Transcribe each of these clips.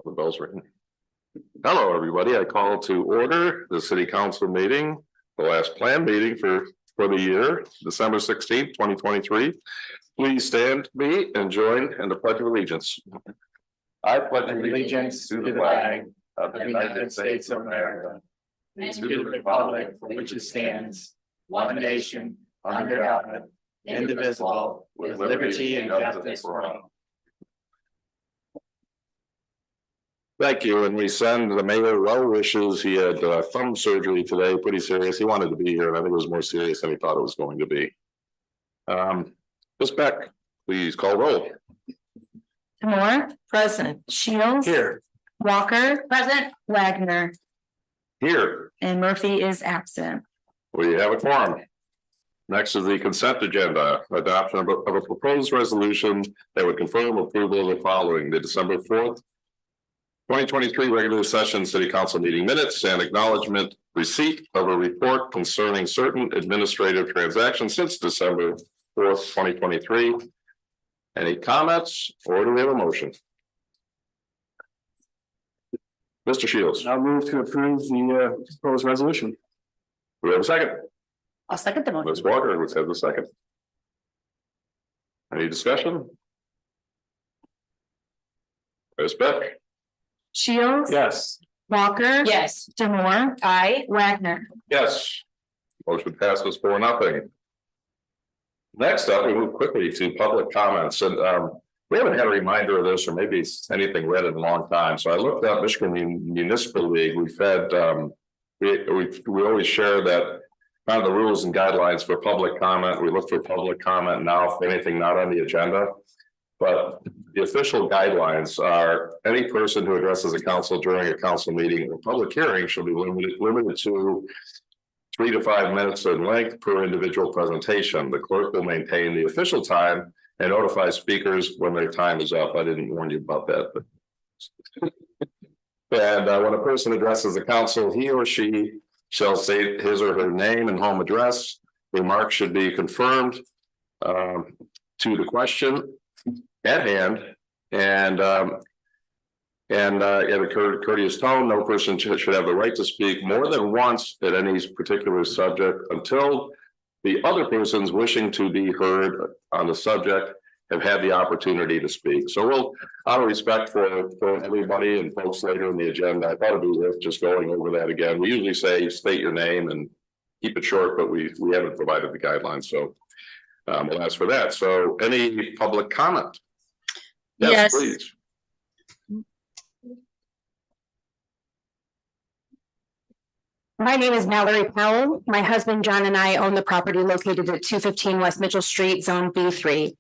The bell's ringing. Hello, everybody. I call to order the city council meeting, the last planned meeting for the year, December 16th, 2023. Please stand me and join in the Pledge of Allegiance. I pledge allegiance to the flag of the United States of America and to the republic for which it stands, one nation, under God, indivisible, with liberty and justice for all. Thank you, and we send the mayor well wishes. He had thumb surgery today, pretty serious. He wanted to be here, and I think it was more serious than he thought it was going to be. Ms. Beck, please call roll. Moore, present. Shields, Here. Walker, present. Wagner, Here. and Murphy is absent. We have a quorum. Next is the consent agenda, adoption of a proposed resolution that would confirm approval of the following: the December 4th, 2023 regular session city council meeting minutes and acknowledgement receipt of a report concerning certain administrative transactions since December 4th, 2023. Any comments, or do we have a motion? Mr. Shields. I'll move to approve the proposed resolution. Do we have a second? I'll second the motion. Ms. Walker, let's have the second. Any discussion? Ms. Beck? Shields. Yes. Walker. Yes. Moore. Aye. Wagner. Yes. Motion passes 4-0. Next up, we move quickly to public comments, and we haven't had a reminder of this, or maybe it's anything read in a long time. So I looked up Michigan Municipal League. We've had we always share that kind of the rules and guidelines for public comment. We look for public comment now for anything not on the agenda. But the official guidelines are any person who addresses a council during a council meeting or public hearing shall be limited to 3 to 5 minutes in length per individual presentation. The clerk will maintain the official time and notify speakers when their time is up. I didn't warn you about that. And when a person addresses the council, he or she shall say his or her name and home address. Remarks should be confirmed to the question at hand, and in a courteous tone. No person should have the right to speak more than once at any particular subject until the other persons wishing to be heard on the subject have had the opportunity to speak. So we'll, out of respect for everybody and folks later in the agenda, I thought it'd be worth just going over that again. We usually say state your name and keep it short, but we haven't provided the guidelines, so we'll ask for that. So any public comment? Yes, please. My name is Mallory Powell. My husband, John, and I own the property located at 215 West Mitchell Street, Zone B3.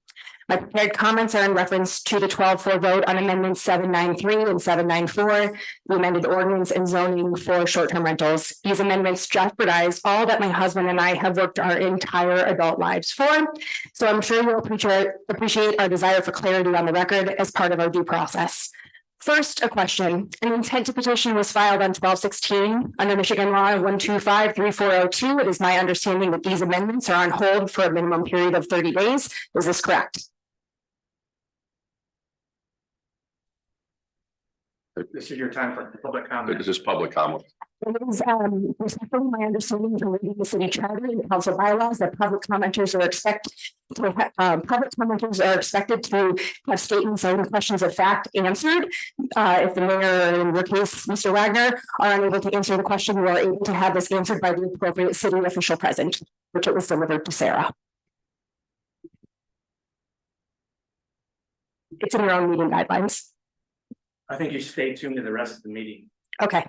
My prepared comments are in reference to the 12-4 vote on amendments 793 and 794, the amended ordinance and zoning for short-term rentals. These amendments jeopardize all that my husband and I have worked our entire adult lives for. So I'm sure you'll appreciate our desire for clarity on the record as part of our due process. First, a question. An intent to petition was filed on 12/16 under Michigan Law 1253402. It is my understanding that these amendments are on hold for a minimum period of 30 days. Is this correct? This is your time for public comment. This is public comment. It is respectfully my understanding from reading the city charter and council bylaws that public commenters are expected to have statements and questions of fact answered. If the mayor, in your case, Mr. Wagner, are unable to answer the question, we are able to have this answered by the appropriate city official present, which it was delivered to Sarah. It's in your own meeting guidelines. I think you should stay tuned to the rest of the meeting. Okay.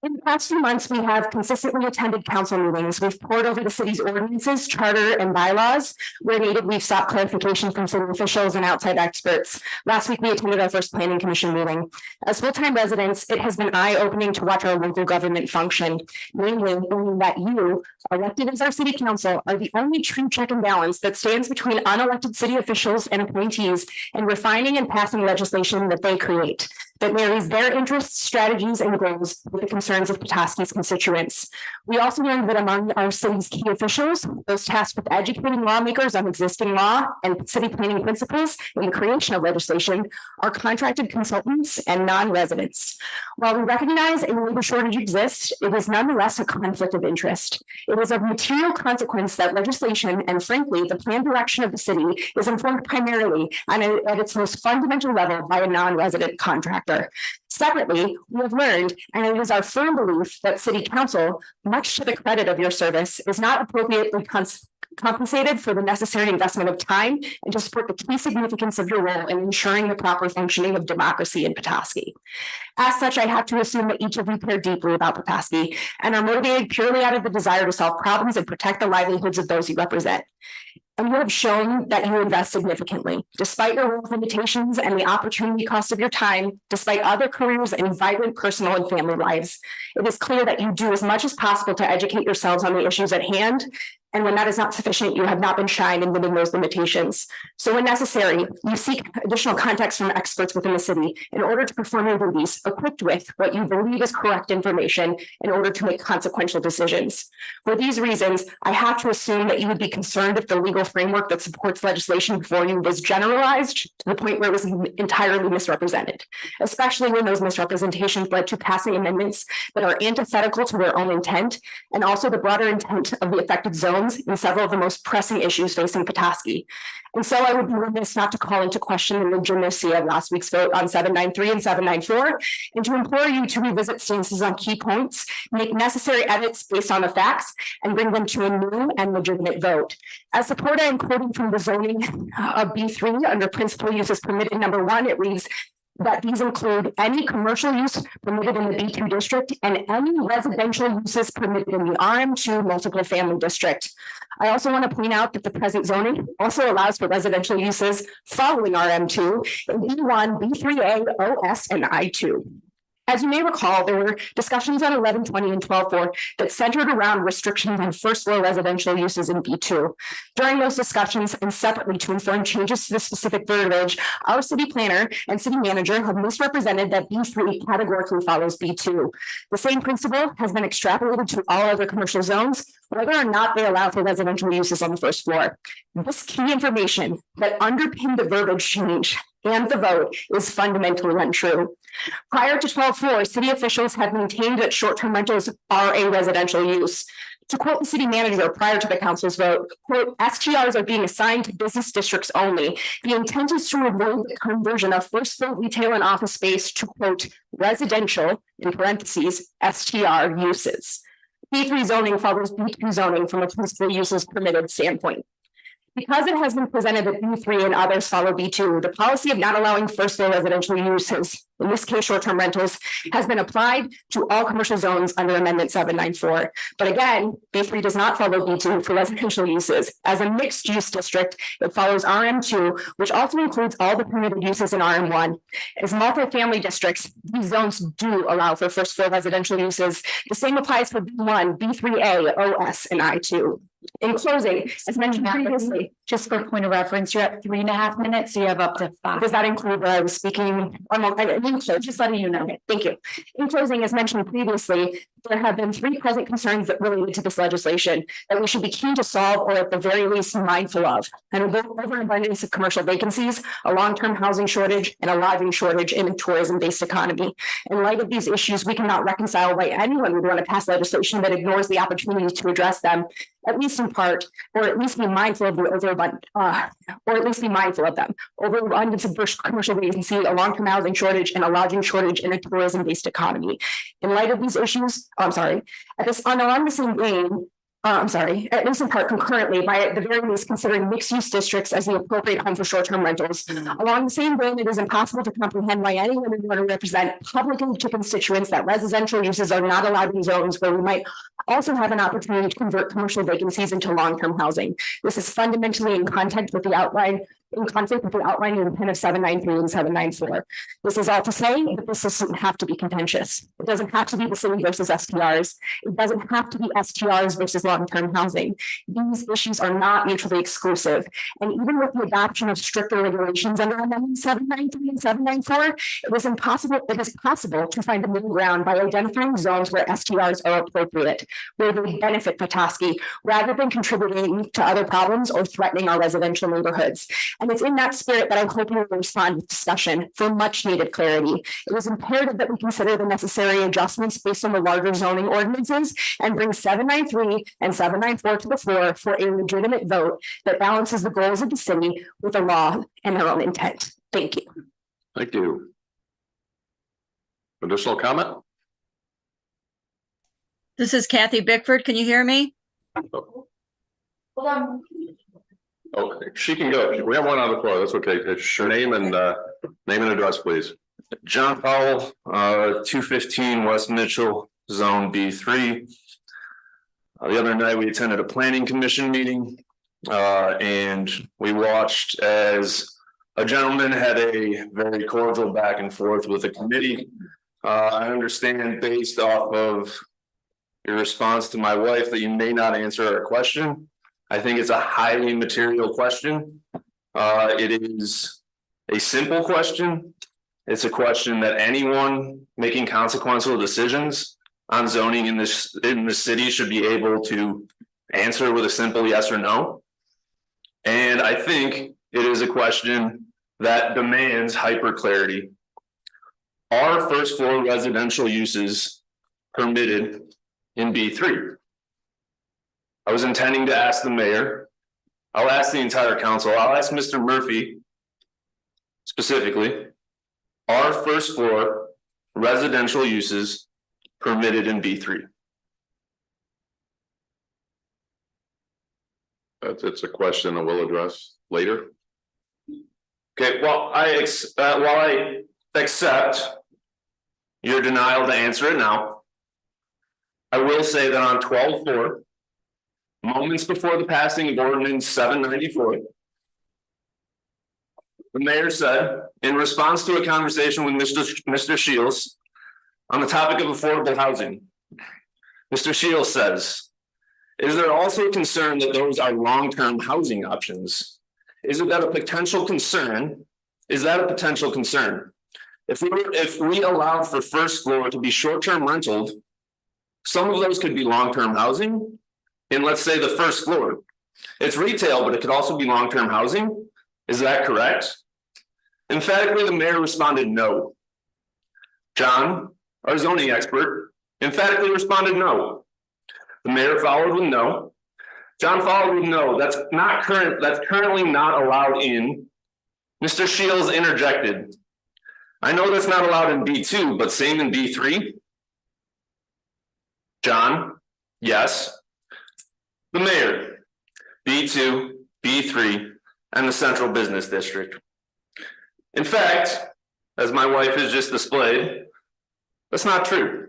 In the past few months, we have consistently attended council meetings. We've poured over the city's ordinances, charter, and bylaws. Where needed, we've sought clarification from city officials and outside experts. Last week, we attended our first planning commission meeting. As full-time residents, it has been eye-opening to watch our local government function, namely that you, elected as our city council, are the only true check and balance that stands between unelected city officials and appointees in refining and passing legislation that they create. that marries their interests, strategies, and goals with the concerns of Petoskey's constituents. We also learned that among our city's key officials, those tasked with educating lawmakers on existing law and city planning principles in the creation of legislation are contracted consultants and non-residents. While we recognize a labor shortage exists, it is nonetheless a conflict of interest. It is of material consequence that legislation and frankly, the planned direction of the city is informed primarily and at its most fundamental level by a non-resident contractor. Separately, we have learned, and it is our firm belief that City Council, much to the credit of your service, is not appropriately compensated for the necessary investment of time and to support the key significance of your role in ensuring the proper functioning of democracy in Petoskey. As such, I have to assume that each of you care deeply about Petoskey and are motivated purely out of the desire to solve problems and protect the livelihoods of those you represent. And you have shown that you invest significantly, despite your role limitations and the opportunity cost of your time, despite other careers and vibrant personal and family lives. It is clear that you do as much as possible to educate yourselves on the issues at hand. And when that is not sufficient, you have not been shy in limiting those limitations. So when necessary, you seek additional context from experts within the city in order to perform your duties, equipped with what you believe is correct information in order to make consequential decisions. For these reasons, I have to assume that you would be concerned if the legal framework that supports legislation before you was generalized to the point where it was entirely misrepresented, especially when those misrepresentations led to passing amendments that are antithetical to their own intent and also the broader intent of the affected zones in several of the most pressing issues facing Petoskey. And so I would be remiss not to call into question the legitimacy of last week's vote on 793 and 794, and to implore you to revisit stances on key points, make necessary edits based on the facts, and bring them to a new and legitimate vote. As support, I am quoting from the zoning of B3 under principal uses permitted number 1, it reads, that these include any commercial use permitted in the B2 district and any residential uses permitted in the RM2 multiple family district. I also want to point out that the present zoning also allows for residential uses following RM2 in B1, B3A, OS, and I2. As you may recall, there were discussions on 1120 and 12.4 that centered around restrictions on first floor residential uses in B2. During those discussions and separately to inform changes to the specific verbiage, our city planner and city manager have misrepresented that B3 categorically follows B2. The same principle has been extrapolated to all other commercial zones, whether or not they allow for residential uses on the first floor. This key information that underpinned the verbiage change and the vote is fundamentally untrue. Prior to 12.4, city officials had maintained that short-term rentals are a residential use. To quote the city manager prior to the council's vote, quote, STRs are being assigned to business districts only. The intent is to avoid the conversion of first floor retail and office space to quote, residential, in parentheses, STR uses. B3 zoning follows B2 zoning from a principal uses permitted standpoint. Because it has been presented that B3 and others follow B2, the policy of not allowing first floor residential uses, in this case short-term rentals, has been applied to all commercial zones under Amendment 794. But again, B3 does not follow B2 for residential uses. As a mixed-use district, it follows RM2, which also includes all the permitted uses in RM1. As multifamily districts, these zones do allow for first floor residential uses. The same applies for B1, B3A, OS, and I2. In closing, as mentioned previously, Just for point of reference, you're at 3.5 minutes, so you have up to 5. does that include where I was speaking? Just letting you know. Okay, thank you. In closing, as mentioned previously, there have been 3 present concerns that related to this legislation that we should be keen to solve or at the very least mindful of. And overabundance of commercial vacancies, a long-term housing shortage, and a lodging shortage in a tourism-based economy. In light of these issues, we cannot reconcile why anyone would want to pass legislation that ignores the opportunity to address them, at least in part, or at least be mindful of the overabundance of commercial vacancy, a long-term housing shortage, and a lodging shortage in a tourism-based economy. In light of these issues, along the same vein, at least in part concurrently, by at the very least considering mixed-use districts as the appropriate home for short-term rentals. Along the same vein, it is impossible to comprehend why anyone would want to represent publicly to constituents that residential uses are not allowed in zones where we might also have an opportunity to convert commercial vacancies into long-term housing. This is fundamentally in context with the outline in conflict with the outlining intent of 793 and 794. This is all to say that this doesn't have to be contentious. It doesn't have to be the city versus STRs. It doesn't have to be STRs versus long-term housing. These issues are not mutually exclusive. And even with the adoption of stricter regulations under Amendment 793 and 794, it is possible to find a middle ground by identifying zones where STRs are appropriate, where they benefit Petoskey, rather than contributing to other problems or threatening our residential neighborhoods. And it's in that spirit that I hope you will respond with discussion for much needed clarity. It is imperative that we consider the necessary adjustments based on the larger zoning ordinances and bring 793 and 794 to the floor for a legitimate vote that balances the goals of the city with the law and their own intent. Thank you. Thank you. Additional comment? This is Kathy Bickford. Can you hear me? Oh, she can go. We have one on the floor. That's okay. It's your name and address, please. John Powell, 215 West Mitchell, Zone B3. The other night, we attended a planning commission meeting, and we watched as a gentleman had a very cordial back and forth with the committee. I understand based off of your response to my wife that you may not answer our question. I think it's a highly material question. It is a simple question. It's a question that anyone making consequential decisions on zoning in the city should be able to answer with a simple yes or no. And I think it is a question that demands hyper clarity. Are first floor residential uses permitted in B3? I was intending to ask the mayor. I'll ask the entire council. I'll ask Mr. Murphy specifically. Are first floor residential uses permitted in B3? It's a question that we'll address later. Okay, well, while I accept your denial to answer it now, I will say that on 12/4, moments before the passing of ordinance 794, the mayor said, in response to a conversation with Mr. Shields on the topic of affordable housing, Mr. Shields says, is there also a concern that those are long-term housing options? Is that a potential concern? Is that a potential concern? If we allow for first floor to be short-term rental, some of those could be long-term housing. And let's say the first floor, it's retail, but it could also be long-term housing. Is that correct? Emphatically, the mayor responded no. John, our zoning expert, emphatically responded no. The mayor followed with no. John followed with no. That's currently not allowed in. Mr. Shields interjected. I know that's not allowed in B2, but same in B3. John, yes. The mayor, B2, B3, and the central business district. In fact, as my wife has just displayed, that's not true.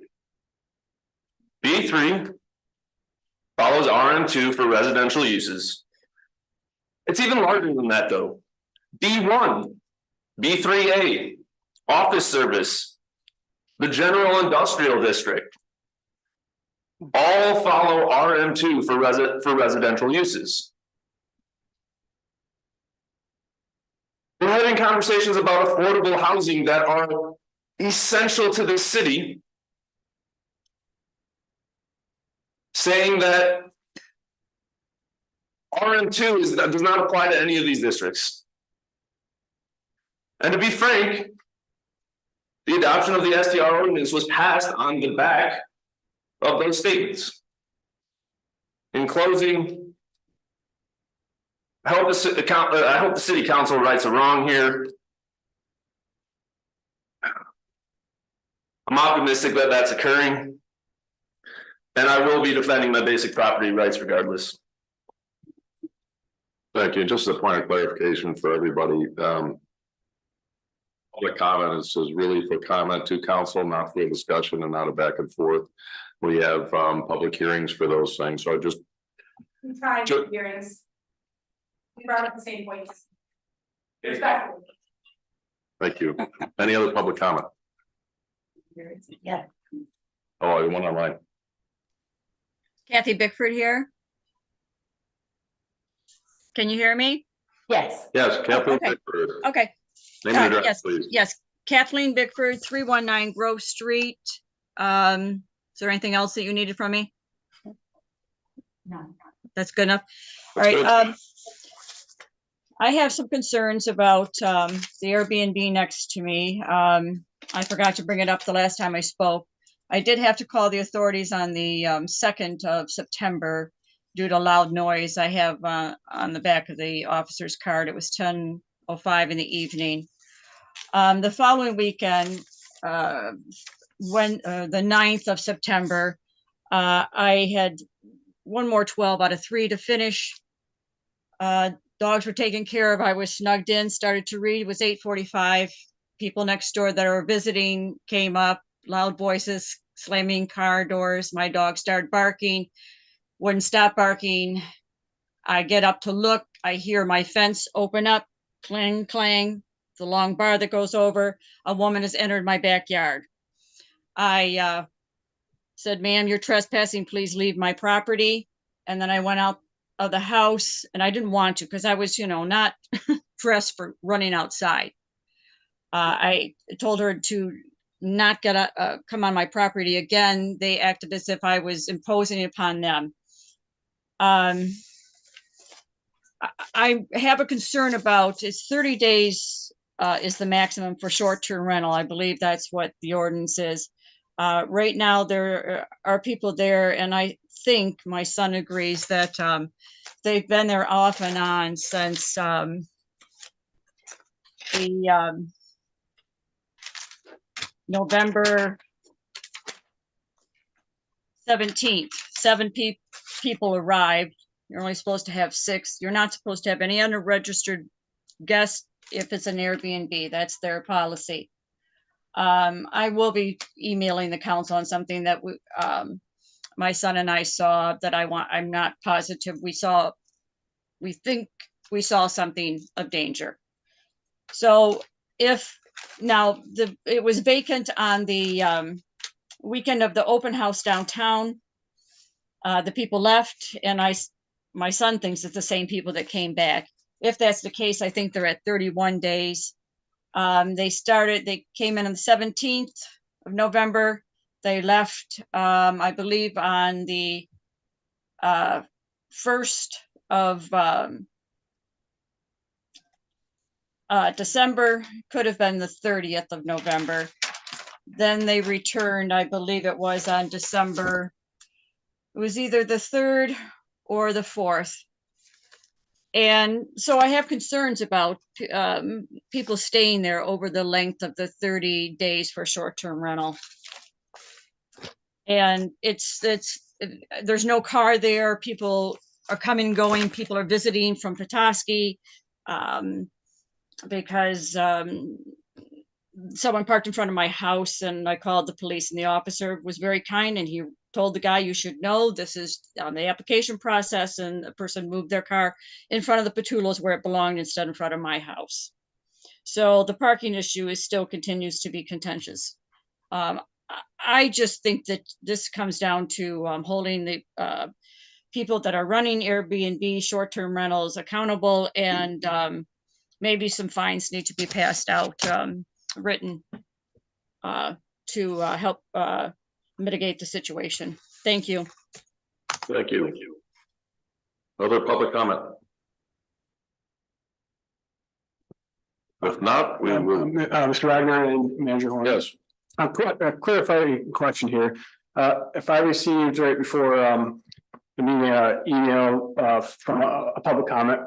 B3 follows RM2 for residential uses. It's even larger than that though. B1, B3A, office service, the general industrial district, all follow RM2 for residential uses. We're having conversations about affordable housing that are essential to this city, saying that RM2 does not apply to any of these districts. And to be frank, the adoption of the STR ordinance was passed on the back of those statements. In closing, I hope the city council rights a wrong here. I'm optimistic that that's occurring, and I will be defending my basic property rights regardless. Thank you. Just a point of clarification for everybody. Public comment is really for comment to council, not for a discussion and not a back and forth. We have public hearings for those things. So I just We tried hearings. We brought up the same points. Thank you. Any other public comment? Yeah. Oh, one online. Kathy Bickford here. Can you hear me? Yes. Yes, Kathleen. Okay. Bickford. Okay. Name and address, Yes, please. yes. Kathleen Bickford, 319 Grove Street. Is there anything else that you needed from me? No. That's good enough. All That's right. good. I have some concerns about the Airbnb next to me. I forgot to bring it up the last time I spoke. I did have to call the authorities on the 2nd of September due to loud noise. I have on the back of the officer's card, it was 10:05 in the evening. The following weekend, when the 9th of September, I had one more 12 out of 3 to finish. Dogs were taken care of. I was snugged in, started to read. It was 8:45. People next door that are visiting came up, loud voices, slamming car doors. My dog started barking, wouldn't stop barking. I get up to look. I hear my fence open up, clang, clang. The long bar that goes over. A woman has entered my backyard. I said, ma'am, you're trespassing. Please leave my property. And then I went out of the house, and I didn't want to because I was, not dressed for running outside. I told her to not come on my property again. They acted as if I was imposing upon them. I have a concern about, it's 30 days is the maximum for short-term rental. I believe that's what the ordinance is. Right now, there are people there, and I think my son agrees that they've been there off and on since the November 17th. 7 people arrived. You're only supposed to have 6. You're not supposed to have any unregistered guests if it's an Airbnb. That's their policy. I will be emailing the council on something that my son and I saw that I'm not positive. We think we saw something of danger. So it was vacant on the weekend of the open house downtown. The people left, and my son thinks it's the same people that came back. If that's the case, I think they're at 31 days. They came in on the 17th of November. They left, I believe, on the 1st of December, could have been the 30th of November. Then they returned, I believe it was on December. It was either the 3rd or the 4th. And so I have concerns about people staying there over the length of the 30 days for short-term rental. And there's no car there. People are coming and going. People are visiting from Petoskey because someone parked in front of my house, and I called the police, and the officer was very kind, and he told the guy, you should know this is on the application process, and the person moved their car in front of the Patulos where it belonged instead in front of my house. So the parking issue still continues to be contentious. I just think that this comes down to holding the people that are running Airbnb short-term rentals accountable, and maybe some fines need to be passed out, written, to help mitigate the situation. Thank you. Thank you. Other public comment? If not, we will, Mr. Wagner and Manager Horn. yes. A clarifying question here. If I received right before the meeting, email from a public comment,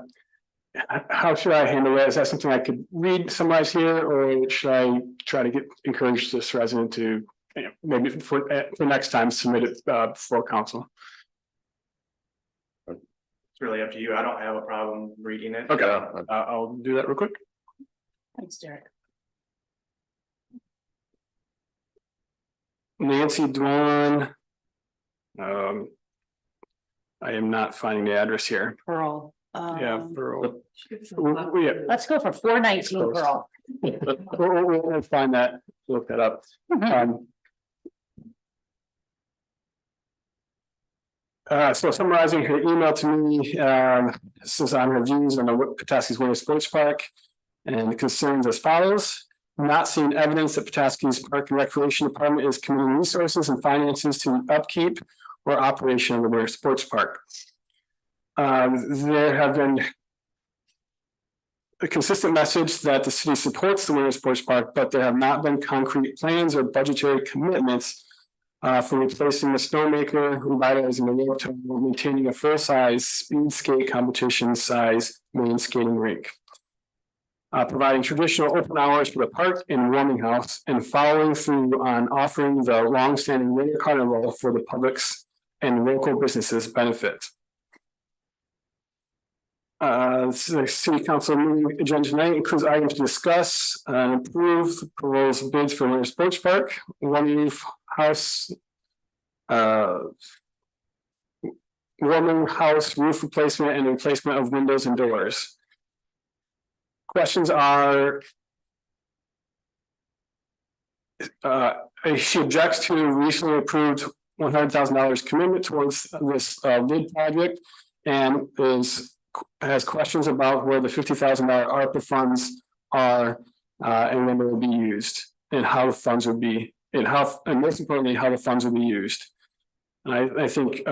how should I handle that? Is that something I could read, summarize here, or should I try to encourage this resident to, maybe for next time, submit it before council? It's really up to you. I don't have a problem reading it. Okay. I'll do that real quick. Thanks, Derek. Nancy Dwan. I am not finding the address here. Pearl. Yeah, yeah, Let's go for 419 for all. we'll find that, look that up. So summarizing her email to me, this is on her views on the Petoskey's Winter Sports Park. And the concerns as follows: not seeing evidence that Petoskey's Park and Recreation Department is committing resources and finances to the upkeep or operation of the Winter Sports Park. There have been a consistent message that the city supports the Winter Sports Park, but there have not been concrete plans or budgetary commitments for replacing the snowmaker, revitalizing the road to maintaining a full-size speed skate competition size main skating rink. Providing traditional open hours for the park and warming house, and following through on offering the longstanding winter carnival for the public's and local businesses benefit. The city council meeting agenda tonight includes items to discuss and approve the proposed bids for Winter Sports Park, warming house, warming house roof replacement and replacement of windows and doors. Questions are. She objects to recently approved $100,000 commitment towards this bid project, and has questions about where the $50,000 ARPA funds are, and when they will be used, and how the funds would be, and most importantly, how the funds will be used. And I think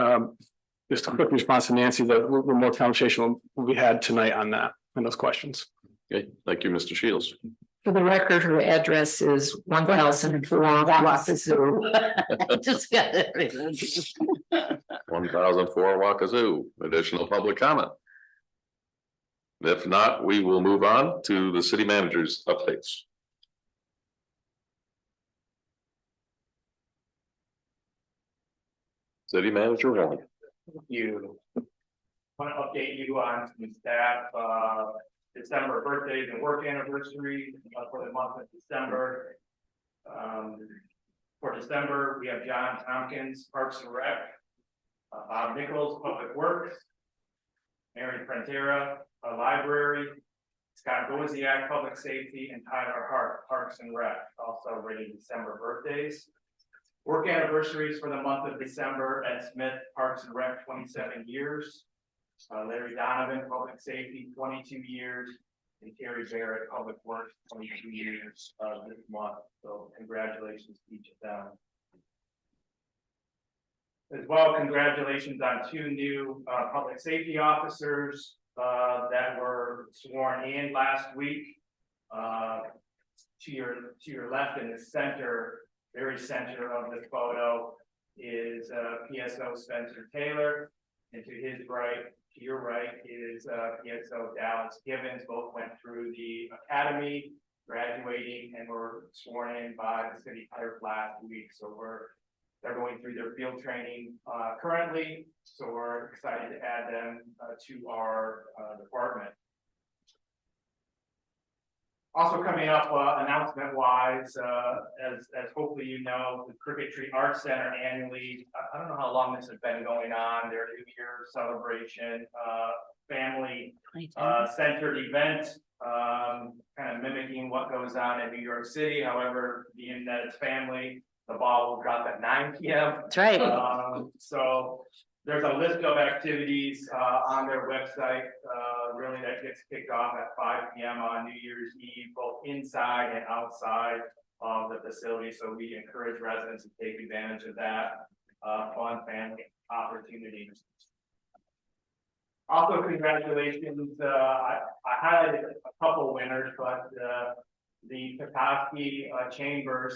just a quick response to Nancy, that we're more conversation will be had tonight on that and those questions. Okay, thank you, Mr. Shields. For the record, her address is 1004 Wapasu. Just got it. 1004 Wakazoo. Additional public comment? If not, we will move on to the city manager's updates. City manager one. You. Want to update you on some staff, December birthdays and work anniversaries for the month of December. For December, we have John Tompkins, Parks and Rec, Bob Nichols, Public Works, Mary Prentera, Library, Scott Wozniak, Public Safety, and Tyler Hart, Parks and Rec, all celebrating December birthdays. Work anniversaries for the month of December: Ed Smith, Parks and Rec, 27 years. Larry Donovan, Public Safety, 22 years. And Terry Barrett, Public Works, 22 years this month. So congratulations to each of them. As well, congratulations on 2 new public safety officers that were sworn in last week. To your left in the center, very center of the photo, is PSO Spencer Taylor, and to his right, to your right, is PSO Dallas Gibbons. Both went through the academy, graduating, and were sworn in by the city clerk last week. So they're going through their field training currently. So we're excited to add them to our department. Also coming up, announcement wise, as hopefully you know, the Cricket Tree Arts Center annually, I don't know how long this has been going on, their New Year celebration, family centered event, kind of mimicking what goes on in New York City. However, being that it's family, the ball will drop at 9 p.m. That's right. So there's a list of activities on their website, really, that gets kicked off at 5 p.m. on New Year's Eve, both inside and outside of the facility. So we encourage residents to take advantage of that fun family opportunity. Also, congratulations. I highlighted a couple winners, but the Petoskey Chamber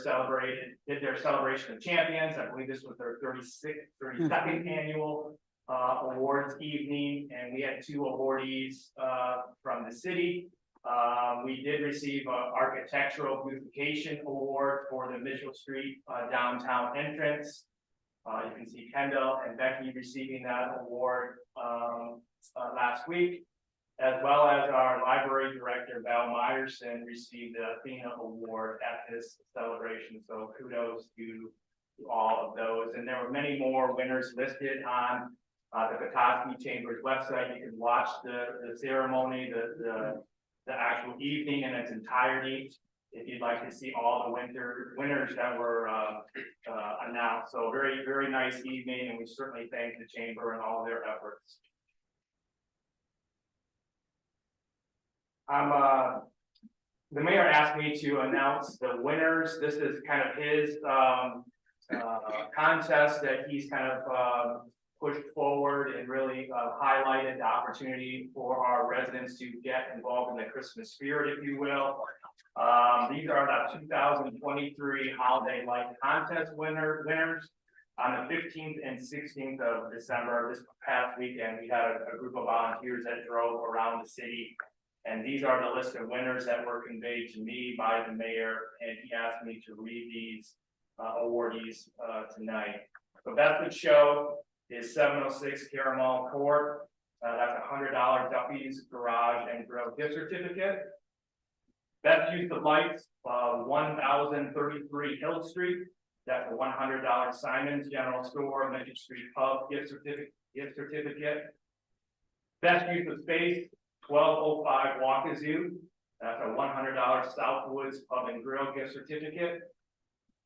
did their celebration of champions. I believe this was their 32nd annual awards evening, and we had 2 awardees from the city. We did receive an architectural beautification award for the Mitchell Street downtown entrance. You can see Kendall and Becky receiving that award last week, as well as our library director, Val Meyerson, received the Athena Award at this celebration. So kudos to all of those. And there were many more winners listed on the Petoskey Chamber's website. You can watch the ceremony, the actual evening in its entirety. If you'd like to see all the winners that were announced. So very, very nice evening, and we certainly thank the chamber and all their efforts. The mayor asked me to announce the winners. This is kind of his contest that he's kind of pushed forward and really highlighted the opportunity for our residents to get involved in the Christmas spirit, if you will. These are the 2023 Holiday Light Contest winners. On the 15th and 16th of December, this past weekend, we had a group of volunteers that drove around the city. And these are the list of winners that were conveyed to me by the mayor, and he asked me to read these awardees tonight. So Best of Show is 706 Caramel Court. That's a $100 Duffy's Garage and Grill gift certificate. Best Use of Lights, 1033 Hill Street. That's a $100 Simon's General Store, Mission Street Pub gift certificate. Best Use of Space, 1205 Walkazoo. That's a $100 Southwoods Pub and Grill gift certificate.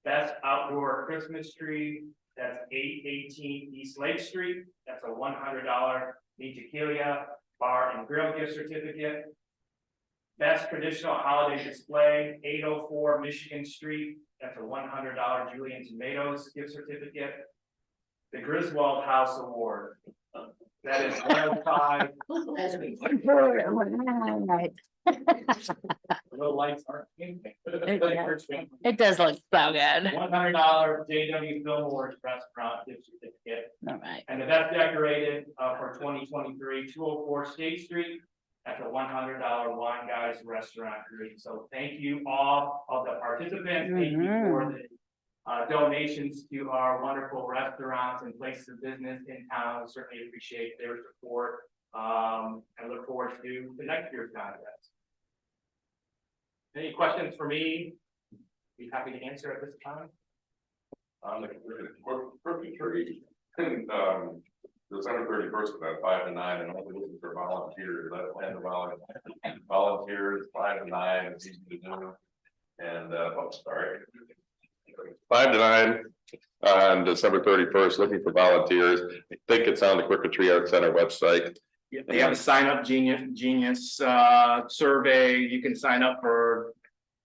Best Outdoor Christmas Tree, that's 818 East Lake Street. That's a $100 Tequila Bar and Grill gift certificate. Best Traditional Holiday Display, 804 Michigan Street. That's a $100 Julian Tomatoes gift certificate. The Griswold House Award. That is 105. Little lights aren't. It does look so good. $100 JW Fillmore's Restaurant gift certificate. All right. And the best decorated for 2023, 204 State Street. That's a $100 Wine Guys Restaurant Group. So thank you all of the participants. Thank you for the donations to our wonderful restaurants and places of business in town. Certainly appreciate their support. I look forward to the next year's contest. Any questions for me? Be happy to answer at this time. On the Christmas tree, December 31st, about 5 to 9, and only looking for volunteers. That's plan to volunteers 5 to 9. It's easy to do. And sorry, 5 to 9 on December 31st, looking for volunteers. I think it's on the Quicker Tree Art Center website. Yeah, they have a sign up genius survey. You can sign up for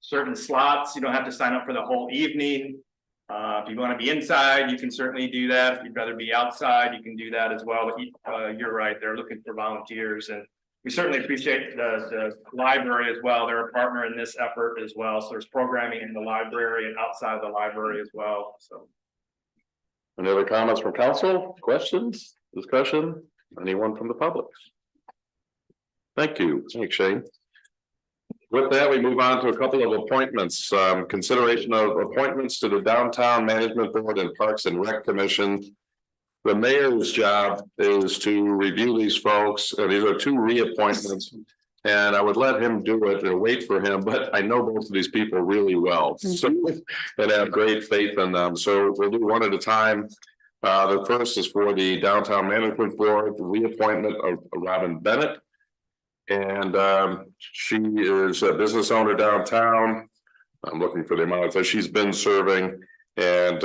certain slots. You don't have to sign up for the whole evening. If you want to be inside, you can certainly do that. If you'd rather be outside, you can do that as well. But you're right, they're looking for volunteers, and we certainly appreciate the library as well. They're a partner in this effort as well. So there's programming in the library and outside the library as well. So. Any other comments from council? Questions, discussion? Anyone from the public? Thank you. Thanks, Shane. With that, we move on to a couple of appointments. Consideration of appointments to the Downtown Management Board and Parks and Rec Commission. The mayor's job is to review these folks, and these are 2 reappointments. And I would let him do it or wait for him, but I know both of these people really well. So, and I have great faith in them. So we'll do one at a time. The first is for the Downtown Management Board, the reappointment of Robin Bennett. And she is a business owner downtown. I'm looking for the amount that she's been serving. And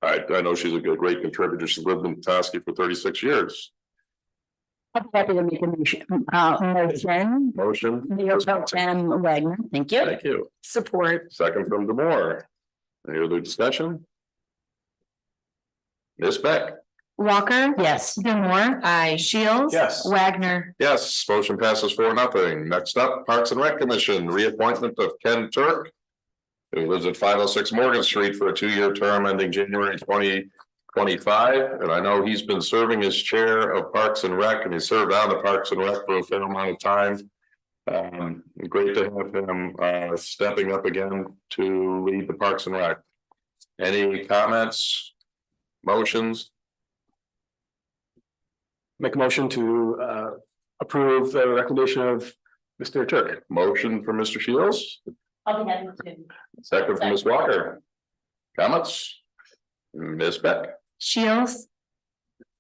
I know she's a great contributor. She's lived in Petoskey for 36 years. I'm happy to make a motion. Mayor Pro Tem Wagner, thank you. Thank you. Support. Second from Demore. Any other discussion? Ms. Beck. Walker. Yes. Demore. Aye. Shields. Yes. Wagner. Yes, motion passes 4-0. Next up, Parks and Rec Commission, reappointment of Ken Turk, who lives at 506 Morgan Street for a 2-year term ending January 2025. And I know he's been serving as chair of Parks and Rec, and he served on the Parks and Rec for a fair amount of time. Great to have him stepping up again to lead the Parks and Rec. Any comments? Motions? Make a motion to approve the recommendation of Mr. Turk. Motion for Mr. Shields, I'll be happy to. second from Ms. Walker. Comments? Ms. Beck. Shields.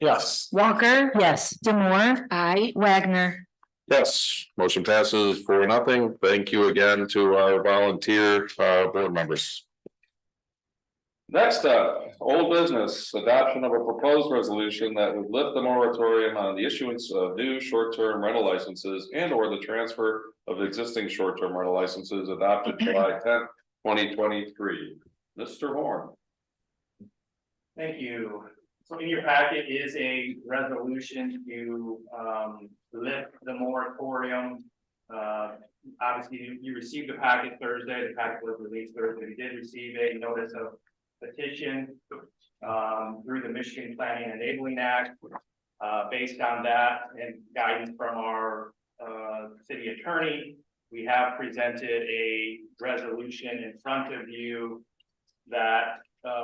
Yes. Walker. Yes. Demore. Aye. Wagner. Yes, motion passes 4-0. Thank you again to our volunteer board members. Next up, old business, adoption of a proposed resolution that would lift the moratorium on the issuance of new short-term rental licenses and or the transfer of existing short-term rental licenses adopted July 10th, 2023. Mr. Horn. Thank you. So in your packet is a resolution to lift the moratorium. Obviously, you received the packet Thursday, the packet was released Thursday. We did receive a notice of petition through the Michigan Planning and Enabling Act. Based on that and guidance from our city attorney, we have presented a resolution in front of you that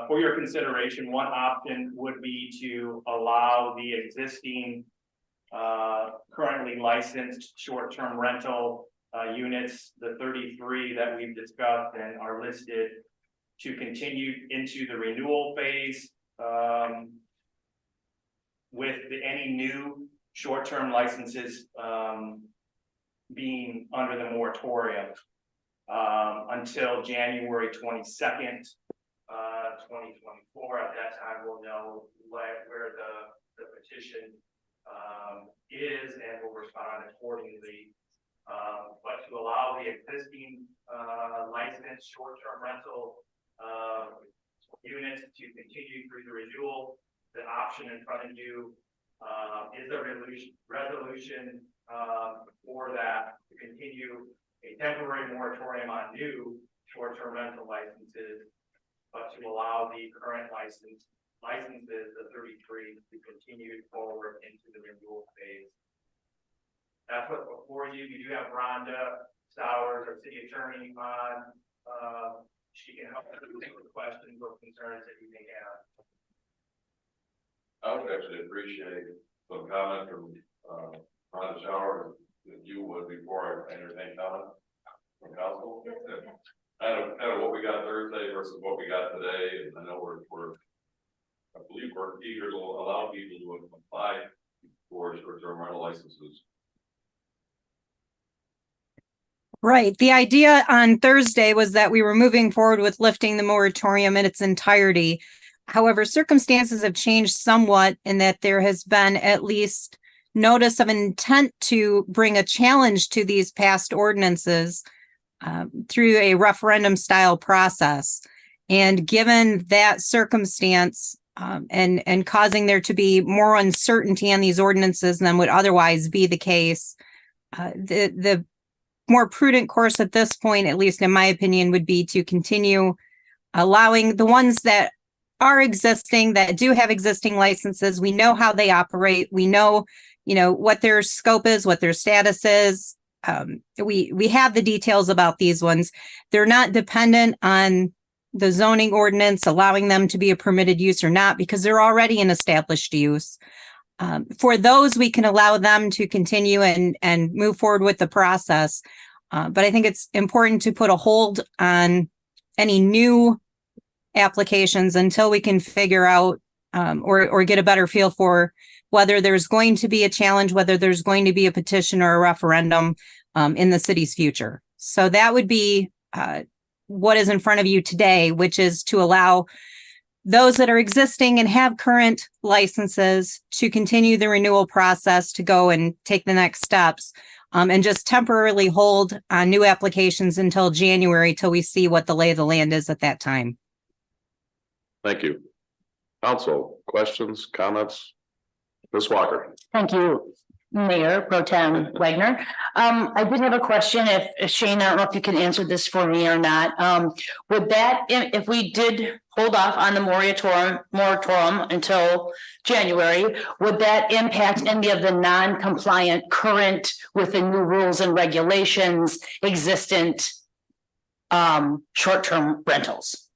for your consideration, one option would be to allow the existing currently licensed short-term rental units, the 33 that we've discussed and are listed, to continue into the renewal phase with any new short-term licenses being under the moratorium until January 22nd, 2024. At that time, we'll know where the petition is and will respond accordingly. But to allow the existing licensed short-term rental units to continue through the renewal, the option in front of you is a resolution for that to continue a temporary moratorium on new short-term rental licenses, but to allow the current licenses, the 33, to continue forward into the renewal phase. That's what's before you. You do have Rhonda Stowers, our city attorney, on. She can help you with questions or concerns that you may have. I would actually appreciate some comment from Rhonda Shower, that you would before I entertain comment from council. Kind of what we got Thursday versus what we got today, and I know I believe we're eager to allow people to apply for short-term rental licenses. Right. The idea on Thursday was that we were moving forward with lifting the moratorium in its entirety. However, circumstances have changed somewhat in that there has been at least notice of intent to bring a challenge to these past ordinances through a referendum style process. And given that circumstance and causing there to be more uncertainty on these ordinances than would otherwise be the case, the more prudent course at this point, at least in my opinion, would be to continue allowing the ones that are existing, that do have existing licenses. We know how they operate. We know, what their scope is, what their status is. We have the details about these ones. They're not dependent on the zoning ordinance allowing them to be a permitted use or not, because they're already an established use. For those, we can allow them to continue and move forward with the process. But I think it's important to put a hold on any new applications until we can figure out or get a better feel for whether there's going to be a challenge, whether there's going to be a petition or a referendum in the city's future. So that would be what is in front of you today, which is to allow those that are existing and have current licenses to continue the renewal process, to go and take the next steps, and just temporarily hold on new applications until January, till we see what the lay of the land is at that time. Thank you. Council, questions, comments? Ms. Walker. Thank you, Mayor Pro Tem Wagner. I did have a question. If Shane, I don't know if you can answer this for me or not. Would that, if we did hold off on the moratorium until January, would that impact any of the non-compliant current with the new rules and regulations existent short-term rentals?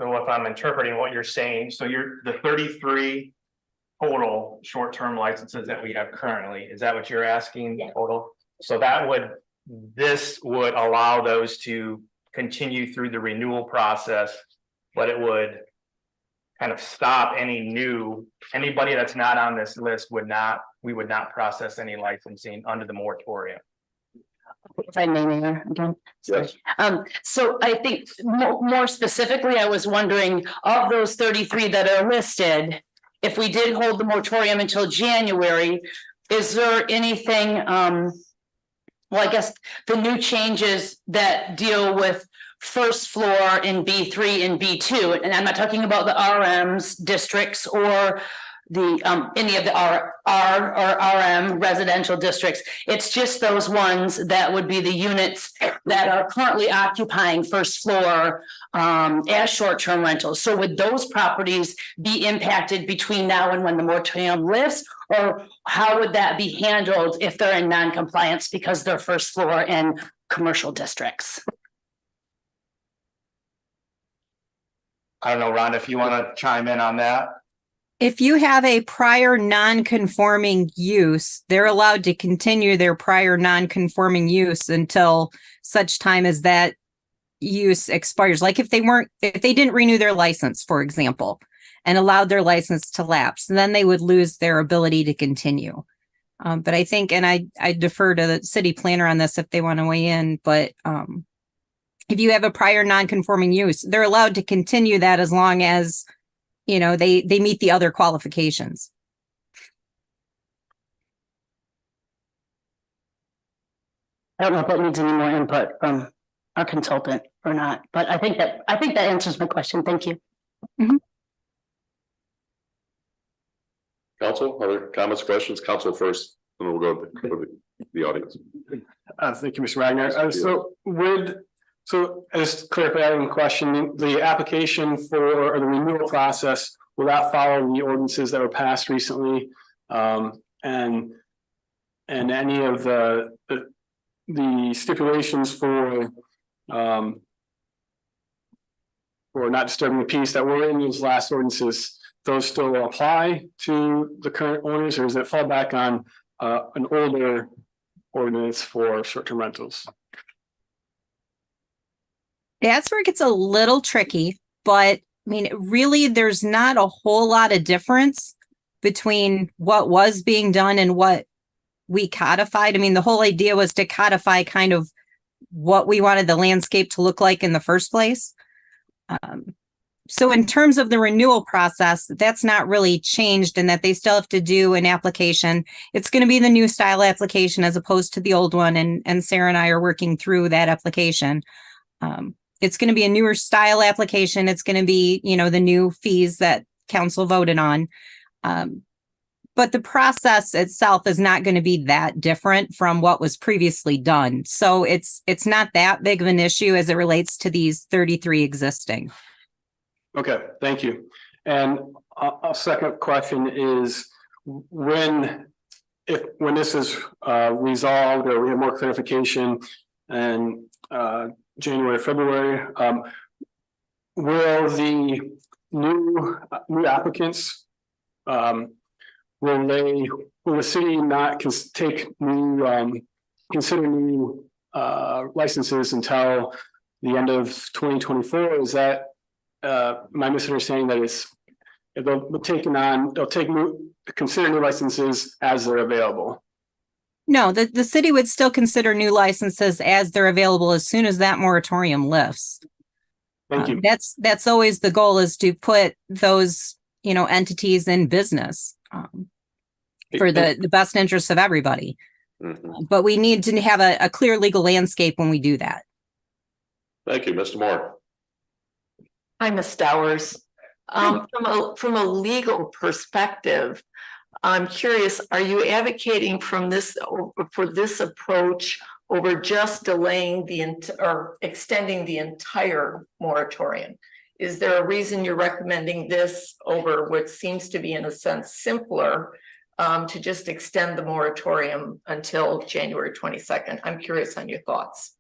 So if I'm interpreting what you're saying, so the 33 total short-term licenses that we have currently, is that what you're asking? Yeah. Total? So this would allow those to continue through the renewal process, but it would kind of stop anybody that's not on this list we would not process any licensing under the moratorium. If I may, Mayor, again. Yes. So I think more specifically, I was wondering, of those 33 that are listed, if we did hold the moratorium until January, is there anything, well, I guess the new changes that deal with first floor in B3 and B2, and I'm not talking about the RMs districts or the any of the R or RM residential districts. It's just those ones that would be the units that are currently occupying first floor as short-term rentals. So would those properties be impacted between now and when the moratorium lifts, or how would that be handled if they're in non-compliance because they're first floor in commercial districts? I don't know, Rhonda, if you want to chime in on that. If you have a prior non-conforming use, they're allowed to continue their prior non-conforming use until such time as that use expires. Like if they didn't renew their license, for example, and allowed their license to lapse, then they would lose their ability to continue. But I think, and I defer to the city planner on this if they want to weigh in, but if you have a prior non-conforming use, they're allowed to continue that as long as they meet the other qualifications. I don't know if that needs any more input from our consultant or not, but I think that answers my question. Thank you. Council, other comments, questions? Council first, and then we'll go to the audience. Thank you, Mr. Wagner. So just clarifying question, the application for or the renewal process, will that follow the ordinances that were passed recently? And any of the stipulations for not disturbing the peace that were in those last ordinances, those still apply to the current owners, or does it fall back on an older ordinance for short-term rentals? That's where it gets a little tricky, but I mean, really, there's not a whole lot of difference between what was being done and what we codified. I mean, the whole idea was to codify kind of what we wanted the landscape to look like in the first place. So in terms of the renewal process, that's not really changed in that they still have to do an application. It's going to be the new style application as opposed to the old one. And Sarah and I are working through that application. It's going to be a newer style application. It's going to be, the new fees that council voted on. But the process itself is not going to be that different from what was previously done. So it's not that big of an issue as it relates to these 33 existing. Okay, thank you. And a second question is when this is resolved or we have more clarification and January, February, will the new applicants, will the city not consider new licenses until the end of 2024? Is that my misunderstanding that they'll consider new licenses as they're available? No, the city would still consider new licenses as they're available as soon as that moratorium lifts. Thank you. That's always the goal, is to put those, entities in business for the best interests of everybody. Mhm. But we need to have a clear legal landscape when we do that. Thank you, Mr. Moore. Hi, Ms. Stowers. From a legal perspective, I'm curious, are you advocating for this approach over just delaying or extending the entire moratorium? Is there a reason you're recommending this over what seems to be, in a sense, simpler to just extend the moratorium until January 22nd? I'm curious on your thoughts.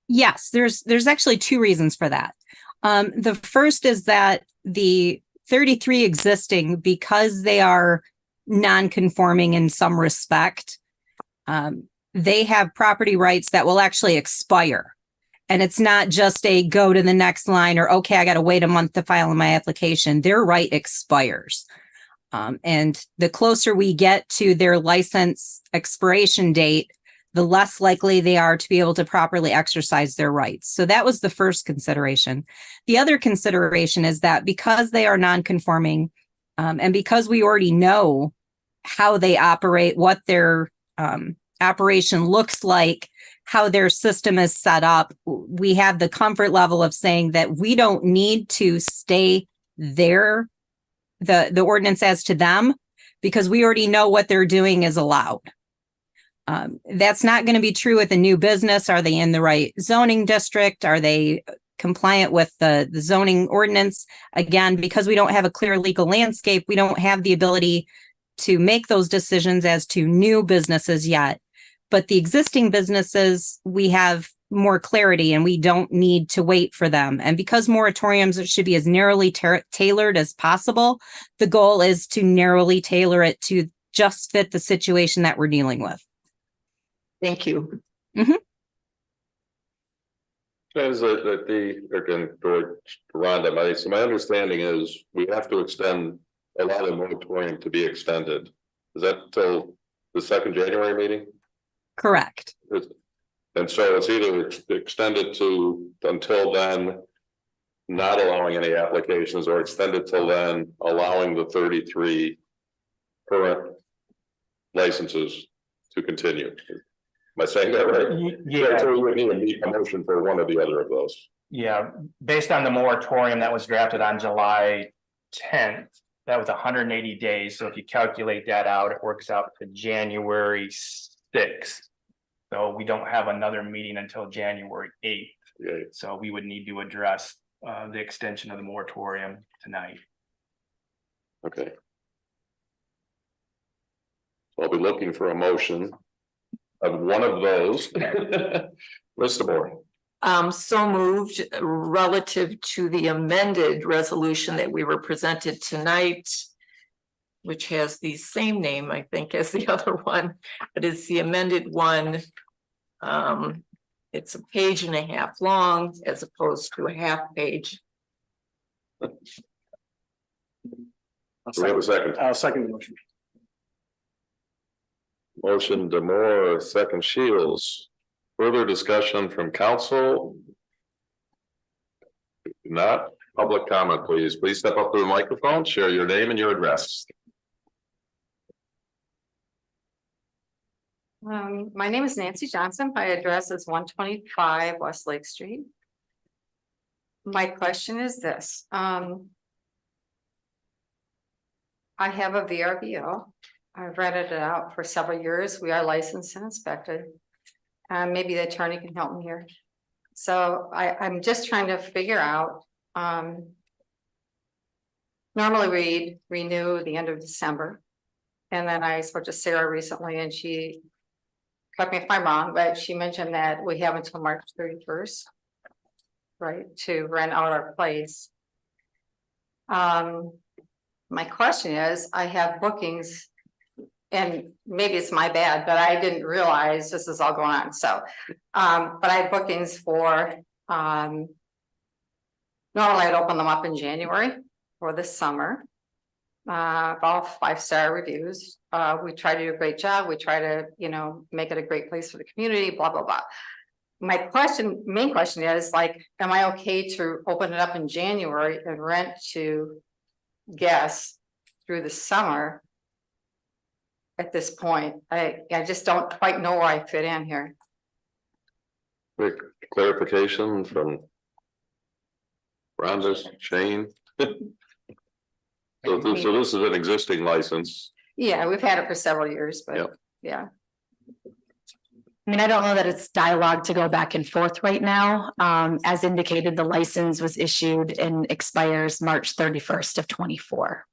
Yes, there's actually two reasons for that. The first is that the 33 existing, because they are non-conforming in some respect, they have property rights that will actually expire. And it's not just a go to the next line or, okay, I got to wait a month to file my application. Their right expires. And the closer we get to their license expiration date, the less likely they are to be able to properly exercise their rights. So that was the first consideration. The other consideration is that because they are non-conforming, and because we already know how they operate, what their operation looks like, how their system is set up, we have the comfort level of saying that we don't need to stay there, the ordinance as to them, because we already know what they're doing is allowed. That's not going to be true with a new business. Are they in the right zoning district? Are they compliant with the zoning ordinance? Again, because we don't have a clear legal landscape, we don't have the ability to make those decisions as to new businesses yet. But the existing businesses, we have more clarity and we don't need to wait for them. And because moratoriums should be as narrowly tailored as possible, the goal is to narrowly tailor it to just fit the situation that we're dealing with. Thank you. Says that again, Rhonda, my understanding is we have to extend, allow the moratorium to be extended. Is that till the second January meeting? Correct. And so it's either extended to until then, not allowing any applications, or extended till then, allowing the 33 current licenses to continue. Am I saying that right? Yeah. So we would need a motion for one or the other of those. Yeah, based on the moratorium that was drafted on July 10th, that was 180 days. So if you calculate that out, it works out to January 6th. So we don't have another meeting until January 8th. Yeah. So we would need to address the extension of the moratorium tonight. Okay. So I'll be looking for a motion of one of those. Mr. Moore. So moved relative to the amended resolution that we were presented tonight, which has the same name, I think, as the other one, but it's the amended one. It's a page and a half long as opposed to a half page. Do we have a second? I'll second the motion. Motion Demore, second Shields. Further discussion from council? If not, public comment, please. Please step up to the microphone, share your name and your address. My name is Nancy Johnson. My address is 125 West Lake Street. My question is this, I have a VRBO. I've rented it out for several years. We are licensed and inspected. Maybe the attorney can help me here. So I'm just trying to figure out, normally we renew the end of December. And then I spoke to Sarah recently and she, correct me if I'm wrong, but she mentioned that we have until March 31st, right, to rent out our place. My question is, I have bookings, and maybe it's my bad, but I didn't realize this is all going on. So, but I have bookings for, normally I'd open them up in January for this summer. All 5-star reviews. We try to do a great job. We try to, make it a great place for the community, blah, blah, blah. My main question is like, am I okay to open it up in January and rent to guests through the summer? At this point, I just don't quite know where I fit in here. Quick clarification from Rhonda, Shane. So this is an existing license. Yeah, we've had it for several years, but Yep. yeah. I mean, I don't know that it's dialogue to go back and forth right now. As indicated, the license was issued and expires March 31st of 24.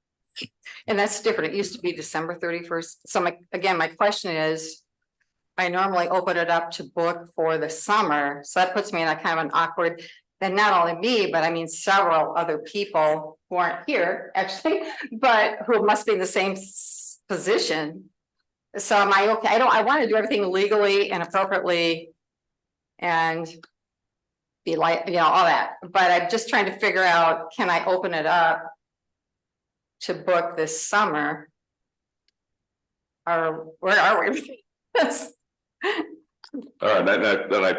And that's different. It used to be December 31st. So my question is, I normally open it up to book for the summer. So that puts me in a kind of an awkward, and not only me, but I mean, several other people who aren't here actually, but who must be in the same position. So am I okay? I want to do everything legally and appropriately. And be like, all that, but I'm just trying to figure out, can I open it up to book this summer? Or where are we? All right, then I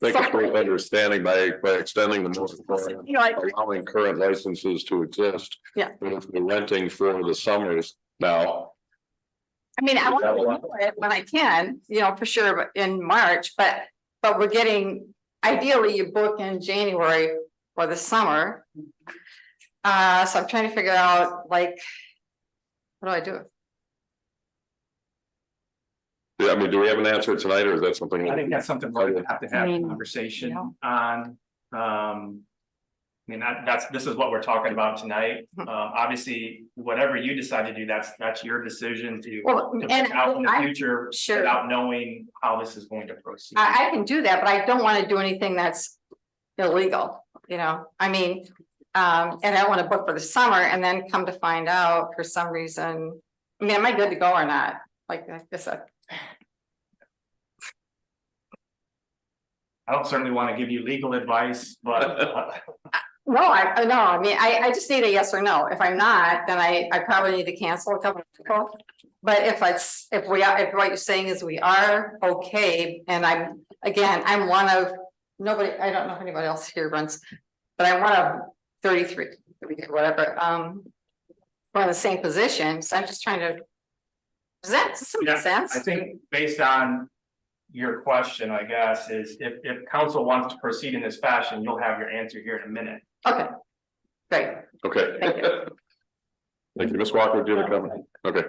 think it's worth understanding by extending the moratorium, allowing current licenses to exist. Yeah. But if they're renting for the summers now, I mean, I want to do it when I can, for sure, in March, but we're getting, ideally you book in January for the summer. So I'm trying to figure out, like, what do I do? yeah, I mean, do we have an answer tonight or is that something? I think that's something we're gonna have to have I a mean, conversation yeah. on. I mean, this is what we're talking about tonight. Obviously, whatever you decide to do, that's your decision to. Well, to and put out in the I- future sure. without knowing how this is going to proceed. I can do that, but I don't want to do anything that's illegal, I mean, and I want to book for the summer and then come to find out for some reason, I mean, am I good to go or not? Like, I guess I don't certainly want to give you legal advice, but no, I mean, I just need a yes or no. If I'm not, then I probably need to cancel a couple of people. But if what you're saying is we are okay, and I'm one of, nobody, I don't know if anybody else here runs, but I'm one of 33, whatever, we're in the same position, so I'm just trying to. Does that make Yeah, sense? I think based on your question, I guess, is if council wants to proceed in this fashion, you'll have your answer here in a minute. Okay, great. Okay. Thank you. Thank you, Ms. Walker, do you have a comment? Okay,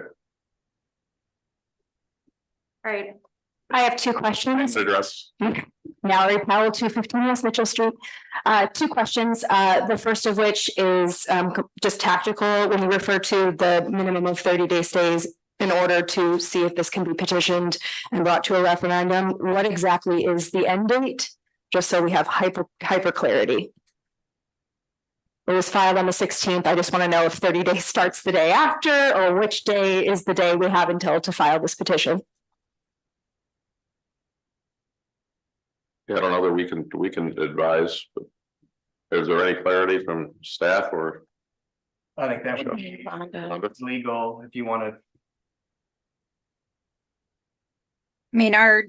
All right. I have two questions. address. Mallory Powell, 215 West Mitchell Street. Two questions. The first of which is just tactical. When you refer to the minimum of 30-day stays in order to see if this can be petitioned and brought to a referendum, what exactly is the end date? Just so we have hyper clarity. It was filed on the 16th. I just want to know if 30 days starts the day after, or which day is the day we have until to file this petition. Yeah, I don't know that we can advise, but is there any clarity from staff or? I think that would be legal if you want to. I mean, our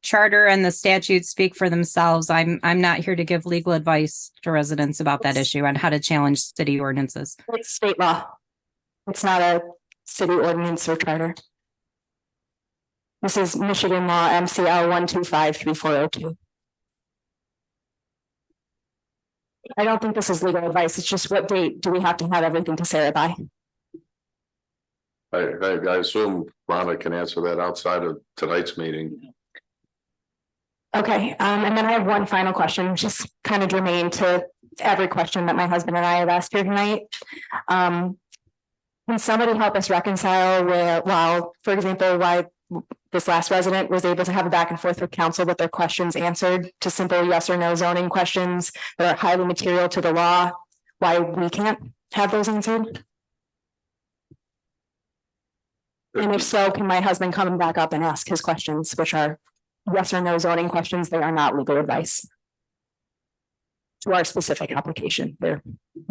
charter and the statutes speak for themselves. I'm not here to give legal advice to residents about that issue on how to challenge city ordinances. It's state law. It's not a city ordinance or charter. This is Michigan law, MCL 1253402. I don't think this is legal advice. It's just what date do we have to have everything to Sarah by? I assume Rhonda can answer that outside of tonight's meeting. Okay, and then I have one final question, just kind of germane to every question that my husband and I have asked here tonight. Can somebody help us reconcile for example, why this last resident was able to have a back and forth with council with their questions answered to simple yes or no zoning questions that are highly material to the law, why we can't have those answered? And if so, can my husband come back up and ask his questions, which are yes or no zoning questions? They are not legal advice to our specific application. They're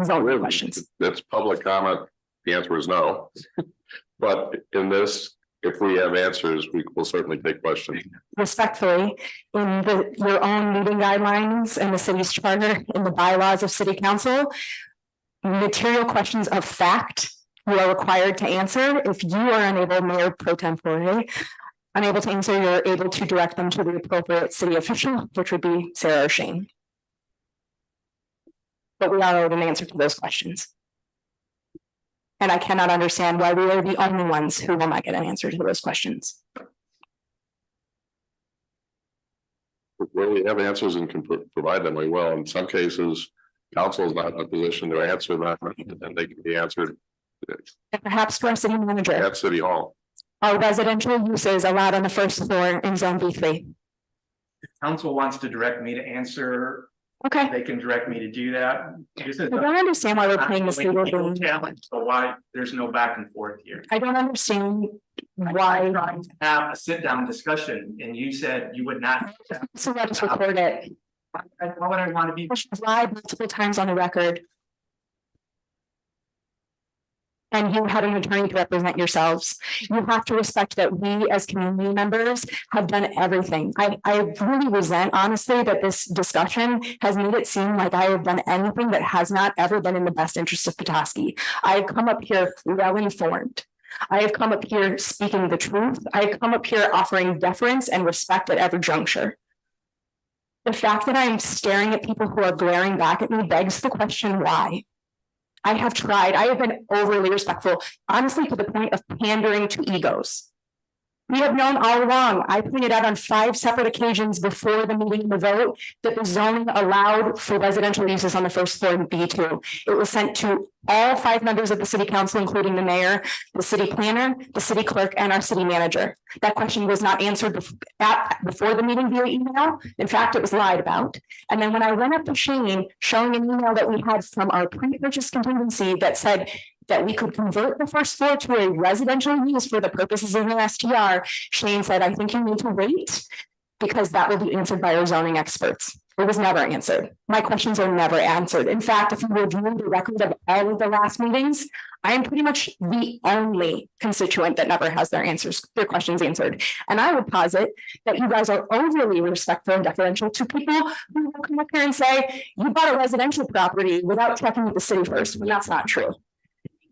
zoning questions. That's public comment. The answer is no. But in this, if we have answers, we will certainly take questions. Respectfully, in your own meeting guidelines and the city's charter, in the bylaws of city council, material questions of fact you are required to answer. If you are unable, Mayor Pro Tempore, unable to answer, you're able to direct them to the appropriate city official, which would be Sarah or Shane. But we are owed an answer to those questions. And I cannot understand why we are the only ones who will not get an answer to those questions. Where we have answers and can provide them, we will. In some cases, council is not in a position to answer them, and they can be answered And perhaps to our city manager, at City Hall. are residential uses allowed on the first floor in zone B3? If council wants to direct me to answer, Okay, they can direct me to do that. This is I don't understand why we're playing this legal legal game. challenge, so why there's no back and forth here. I don't understand I'm why, trying to have a sit down discussion and you said you would not. so let us record it. Why would I want to be? Questions lied multiple times on the record. And you had an attorney to represent yourselves. You have to respect that we as community members have done everything. I really resent honestly that this discussion has made it seem like I have done anything that has not ever been in the best interest of Petoskey. I have come up here well informed. I have come up here speaking the truth. I have come up here offering deference and respect at every juncture. The fact that I am staring at people who are glaring back at me begs the question, why? I have tried, I have been overly respectful, honestly, to the point of pandering to egos. We have known all along, I pointed out on 5 separate occasions before the meeting and the vote, that the zoning allowed for residential uses on the first floor in B2. It was sent to all 5 members of the city council, including the mayor, the city planner, the city clerk, and our city manager. That question was not answered before the meeting via email. In fact, it was lied about. And then when I went up to Shane, showing an email that we had from our pre-purchase contingency that said that we could convert the first floor to a residential use for the purposes of an STR, Shane said, I think you need to wait because that will be answered by our zoning experts. It was never answered. My questions are never answered. In fact, if you review the record of all of the last meetings, I am pretty much the only constituent that never has their questions answered. And I would posit that you guys are overly respectful and deferential to people who will come up here and say, you bought a residential property without checking with the city first, when that's not true.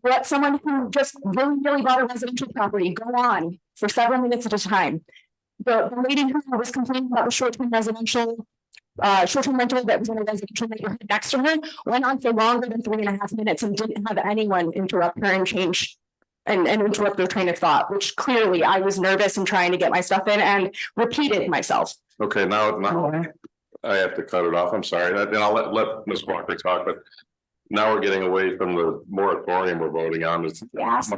Let someone who just really bought a residential property go on for several minutes at a time. The lady who was complaining about the short-term rental that was in a residential neighborhood next to her went on for longer than 3.5 minutes and didn't have anyone interrupt her and change and interrupt their train of thought, which clearly I was nervous and trying to get my stuff in and repeated myself. Okay, now I have to cut it off. I'm sorry. And I'll let Ms. Walker talk, but now we're getting away from the moratorium we're voting on. We asked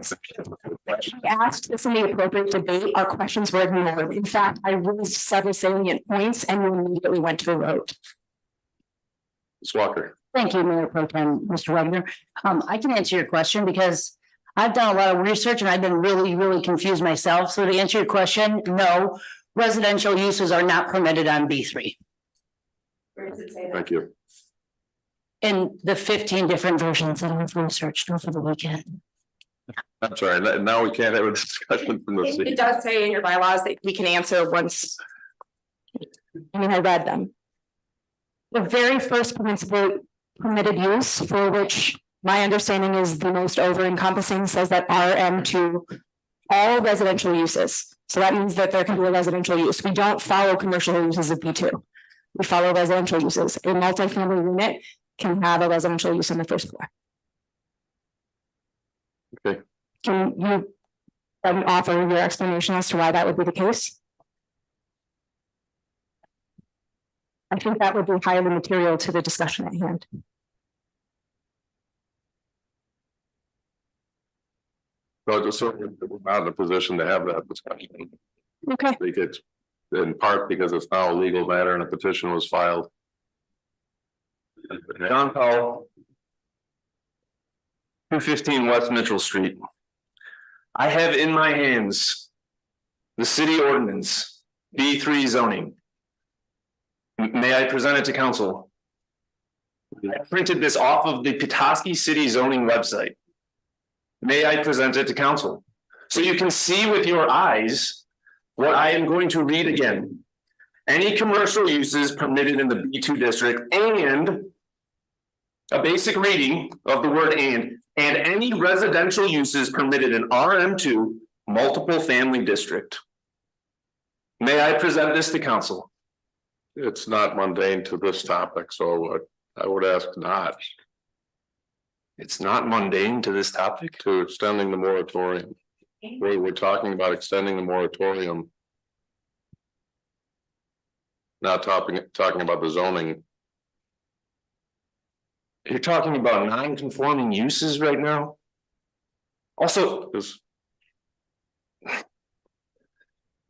this in the appropriate debate. Our questions were ignored. In fact, I raised several salient points and we immediately went to the vote. Ms. Walker. Thank you, Mayor Pro Tem, Mr. Wagner. I can answer your question because I've done a lot of research and I've been really confused myself. So to answer your question, no, residential uses are not permitted on B3. Where does it say that? Thank you. In the 15 different versions that I've researched over the weekend. I'm sorry. Now we can't have a discussion from the It seat. does say in your bylaws that we can answer once. I mean, I read them. The very first permissible permitted use, for which my understanding is the most over encompassing, says that RM to all residential uses. So that means that there can be a residential use. We don't follow commercial uses of B2. We follow residential uses. A multifamily unit can have a residential use on the first floor. Okay. Can you offer your explanation as to why that would be the case? I think that would be highly material to the discussion at hand. So just so we're not in a position to have that discussion. Okay. Because in part because it's now a legal matter and a petition was filed. John Powell. 215 West Mitchell Street. I have in my hands the city ordinance, B3 zoning. May I present it to council? I printed this off of the Petoskey City zoning website. May I present it to council? So you can see with your eyes what I am going to read again. Any commercial uses permitted in the B2 district and a basic reading of the word and any residential uses permitted in RM2 multiple family district. May I present this to council? It's not mundane to this topic, so I would ask not. It's not mundane to this topic. To extending the moratorium. We're talking about extending the moratorium. Not talking about the zoning. You're talking about non-conforming uses right now? Also,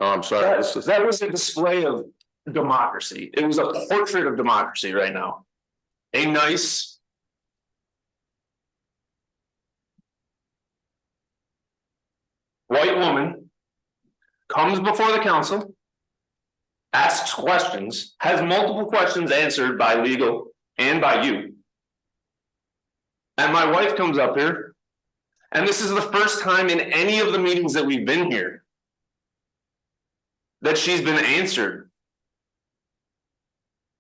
Oh, I'm sorry. that was a display of democracy. It was a portrait of democracy right now. A nice white woman comes before the council, asks questions, has multiple questions answered by legal and by you. And my wife comes up here, and this is the first time in any of the meetings that we've been here that she's been answered.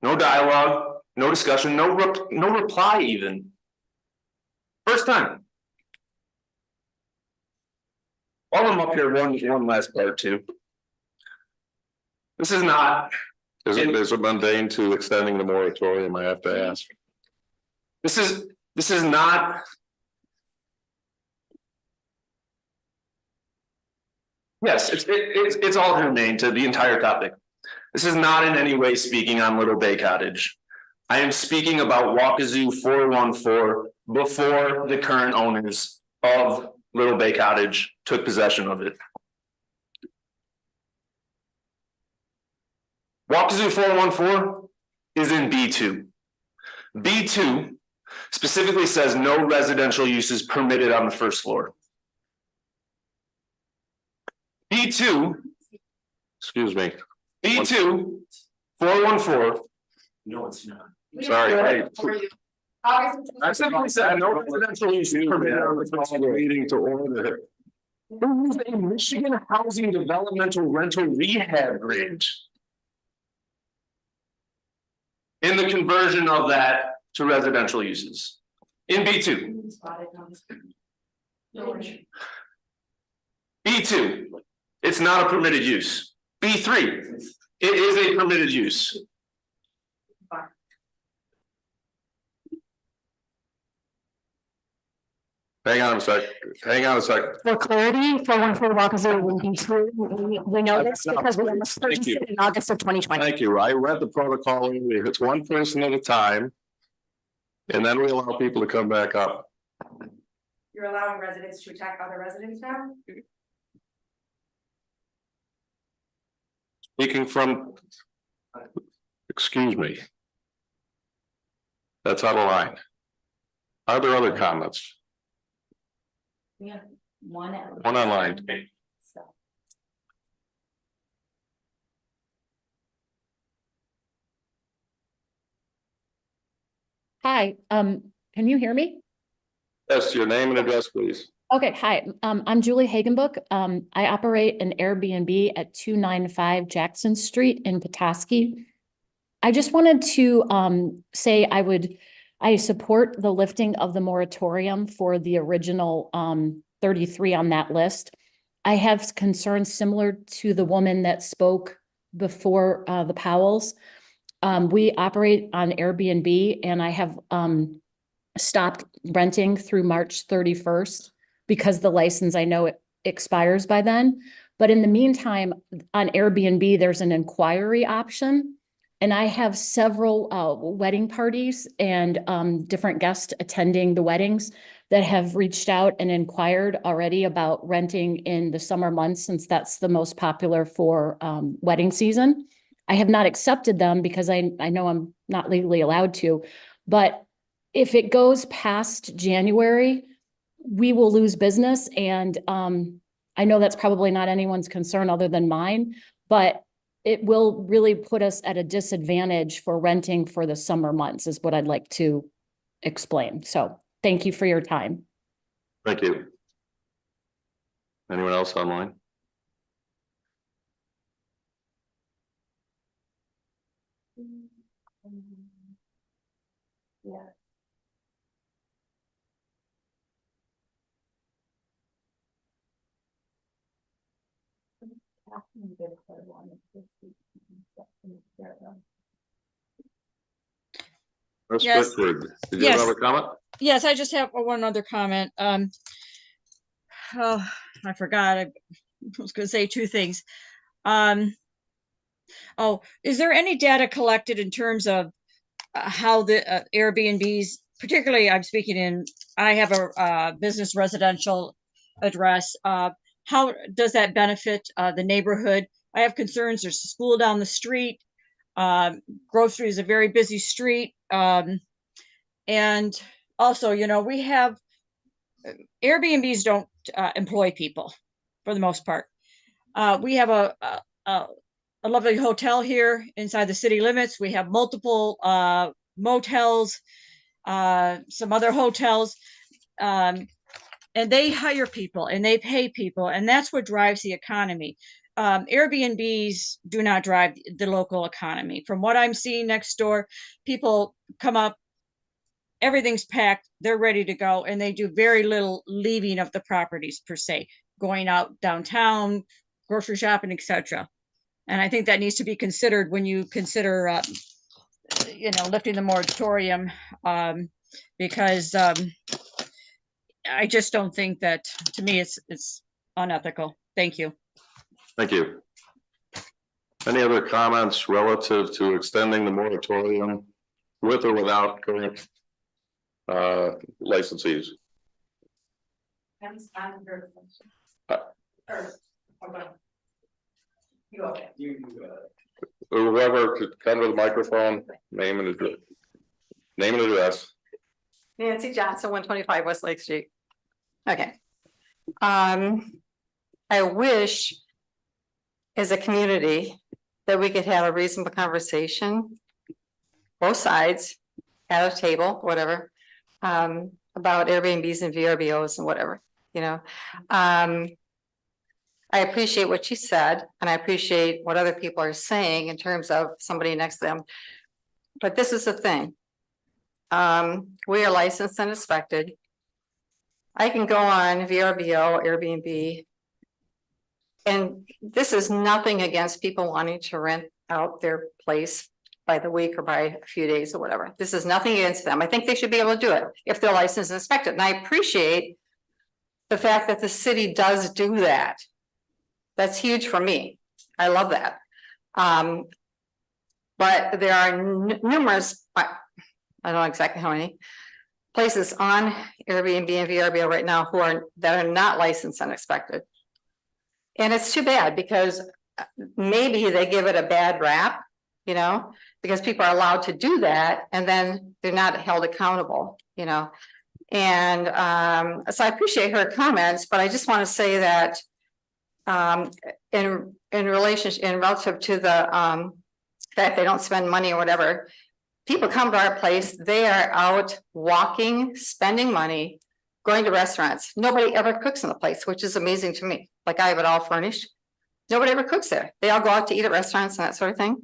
No dialogue, no discussion, no reply even. First time. While I'm up here, one last part too. This is not, Is it mundane to extending the moratorium? I have to ask. this is not. Yes, it's all germane to the entire topic. This is not in any way speaking on Little Bay Cottage. I am speaking about Waukezu 414 before the current owners of Little Bay Cottage took possession of it. Waukezu 414 is in B2. B2 specifically says no residential uses permitted on the first floor. B2, Excuse me. B2, 414. No, it's not. Sorry. I simply said no residential uses permitted on the first floor. Meeting to order. There is a Michigan Housing Developmental Rental Rehab Grant. In the conversion of that to residential uses. In B2. B2, it's not a permitted use. B3, it is a permitted use. Hang on a sec. Hang on a sec. For clarity, 414 Waukezu will be true. We know this because we almost Thank purchased you. it in August of 2020. Thank you. I read the protocol. It's one person at a time. And then we allow people to come back up. You're allowing residents to attack other residents now? Speaking from, excuse me. That's out of line. Are there other comments? Yeah, one online. Hi, can you hear me? Yes, your name and address, please. Okay, hi, I'm Julie Hagenbook. I operate an Airbnb at 295 Jackson Street in Petoskey. I just wanted to say I support the lifting of the moratorium for the original 33 on that list. I have concerns similar to the woman that spoke before the Powells. We operate on Airbnb and I have stopped renting through March 31st because the license, I know it expires by then. But in the meantime, on Airbnb, there's an inquiry option. And I have several wedding parties and different guests attending the weddings that have reached out and inquired already about renting in the summer months, since that's the most popular for wedding season. I have not accepted them because I know I'm not legally allowed to, but if it goes past January, we will lose business. And I know that's probably not anyone's concern other than mine, but it will really put us at a disadvantage for renting for the summer months is what I'd like to explain. So thank you for your time. Thank you. Anyone else online? Yeah. Ms. Yes. Bickford, did you Yes. have a comment? Yes, I just have one other comment. Oh, I forgot. I was gonna say two things. Oh, is there any data collected in terms of how the Airbnbs, particularly I'm speaking in, I have a business residential address. How does that benefit the neighborhood? I have concerns. There's a school down the street. Grocery is a very busy street. And also, you know, we have Airbnbs don't employ people for the most part. We have a a lovely hotel here inside the city limits. We have multiple motels, some other hotels. And they hire people and they pay people, and that's what drives the economy. Airbnbs do not drive the local economy. From what I'm seeing next door, people come up, everything's packed, they're ready to go, and they do very little leaving of the properties per se, going out downtown, grocery shopping, etc. And I think that needs to be considered when you consider, lifting the moratorium, because I just don't think that, to me, it's unethical. Thank you. Thank you. Any other comments relative to extending the moratorium with or without current licensees? Whoever could come to the microphone, name and address. Nancy Johnson, 125 West Lake Street. Okay. I wish as a community that we could have a reasonable conversation, both sides, at a table, whatever, about Airbnbs and VRBOs and whatever, I appreciate what you said, and I appreciate what other people are saying in terms of somebody next to them. But this is the thing. We are licensed and inspected. I can go on VRBO, Airbnb, and this is nothing against people wanting to rent out their place by the week or by a few days or whatever. This is nothing against them. I think they should be able to do it if they're licensed and inspected. And I appreciate the fact that the city does do that. That's huge for me. I love that. But there are numerous, I don't know exactly how many places on Airbnb and VRBO right now that are not licensed and inspected. And it's too bad because maybe they give it a bad rap, because people are allowed to do that and then they're not held accountable, And so I appreciate her comments, but I just want to say that in relative to the fact they don't spend money or whatever, people come to our place, they are out walking, spending money, going to restaurants. Nobody ever cooks in the place, which is amazing to me. Like I have it all furnished. Nobody ever cooks there. They all go out to eat at restaurants and that sort of thing.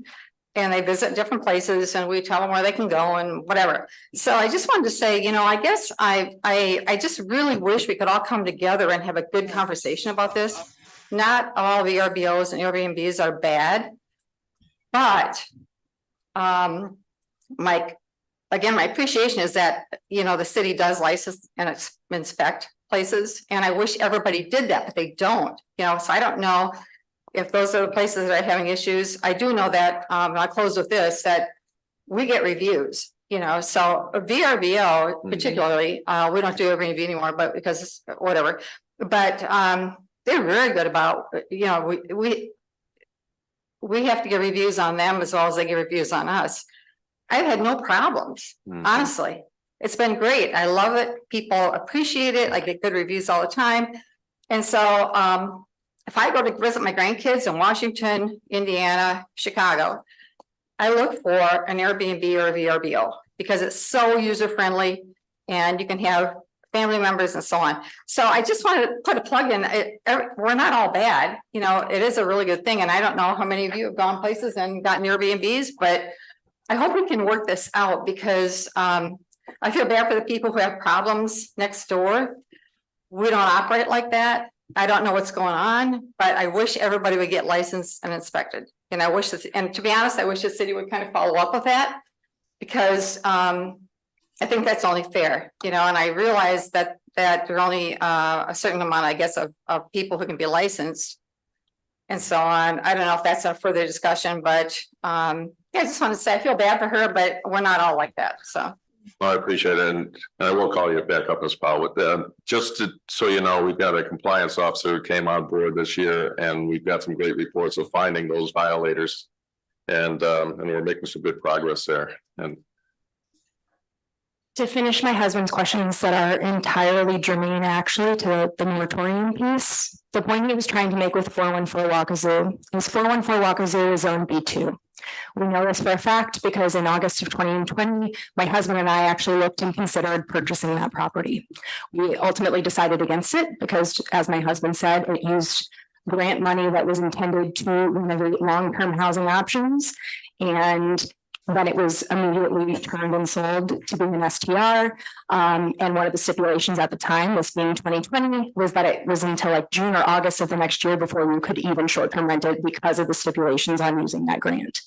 And they visit different places and we tell them where they can go and whatever. So I just wanted to say, I guess I just really wish we could all come together and have a good conversation about this. Not all the VRBOs and Airbnbs are bad, but my appreciation is that, the city does license and inspect places, and I wish everybody did that, but they don't, so I don't know if those are the places that are having issues. I do know that, I'll close with this, that we get reviews, so a VRBO particularly, we don't do Airbnb anymore, but because whatever, but they're very good about, we have to get reviews on them as well as they get reviews on us. I've had no problems, honestly. It's been great. I love it. People appreciate it. I get good reviews all the time. And so if I go to visit my grandkids in Washington, Indiana, Chicago, I look for an Airbnb or a VRBO because it's so user-friendly and you can have family members and so on. So I just want to put a plug in. We're not all bad. It is a really good thing. And I don't know how many of you have gone places and gotten Airbnbs, but I hope we can work this out because I feel bad for the people who have problems next door. We don't operate like that. I don't know what's going on, but I wish everybody would get licensed and inspected. And I wish this, and to be honest, I wish the city would kind of follow up with that because I think that's only fair, and I realize that there are only a certain amount, I guess, of people who can be licensed and so on. I don't know if that's a further discussion, but I just want to say I feel bad for her, but we're not all like that. So. Well, I appreciate it, and I will call you back up as well with them. Just so you know, we've got a compliance officer who came on board this year, and we've got some great reports of finding those violators, and we're making some good progress there. And To finish my husband's questions that are entirely germane actually to the moratorium piece, the point he was trying to make with 414 Wakazu is 414 Wakazu is zone B2. We know this for a fact because in August of 2020, my husband and I actually looked and considered purchasing that property. We ultimately decided against it because, as my husband said, it used grant money that was intended to renovate long-term housing options. And then it was immediately turned and sold to be an STR. And one of the stipulations at the time, this being 2020, was that it was until like June or August of the next year before you could even short-term rent it because of the stipulations on using that grant.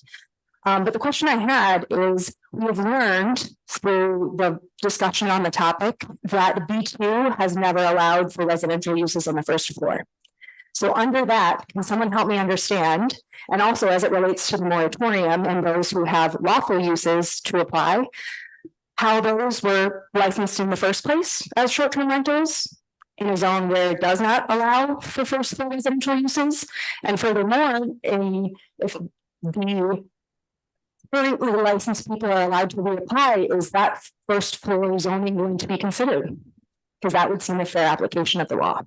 But the question I had is, we've learned through the discussion on the topic that B2 has never allowed for residential uses on the first floor. So under that, can someone help me understand? And also as it relates to the moratorium and those who have lawful uses to apply, how those were licensed in the first place as short-term rentals in a zone where it does not allow for first floor residential uses. And furthermore, if the currently licensed people are allowed to reapply, is that first floor zoning going to be considered? Because that would seem a fair application of the law.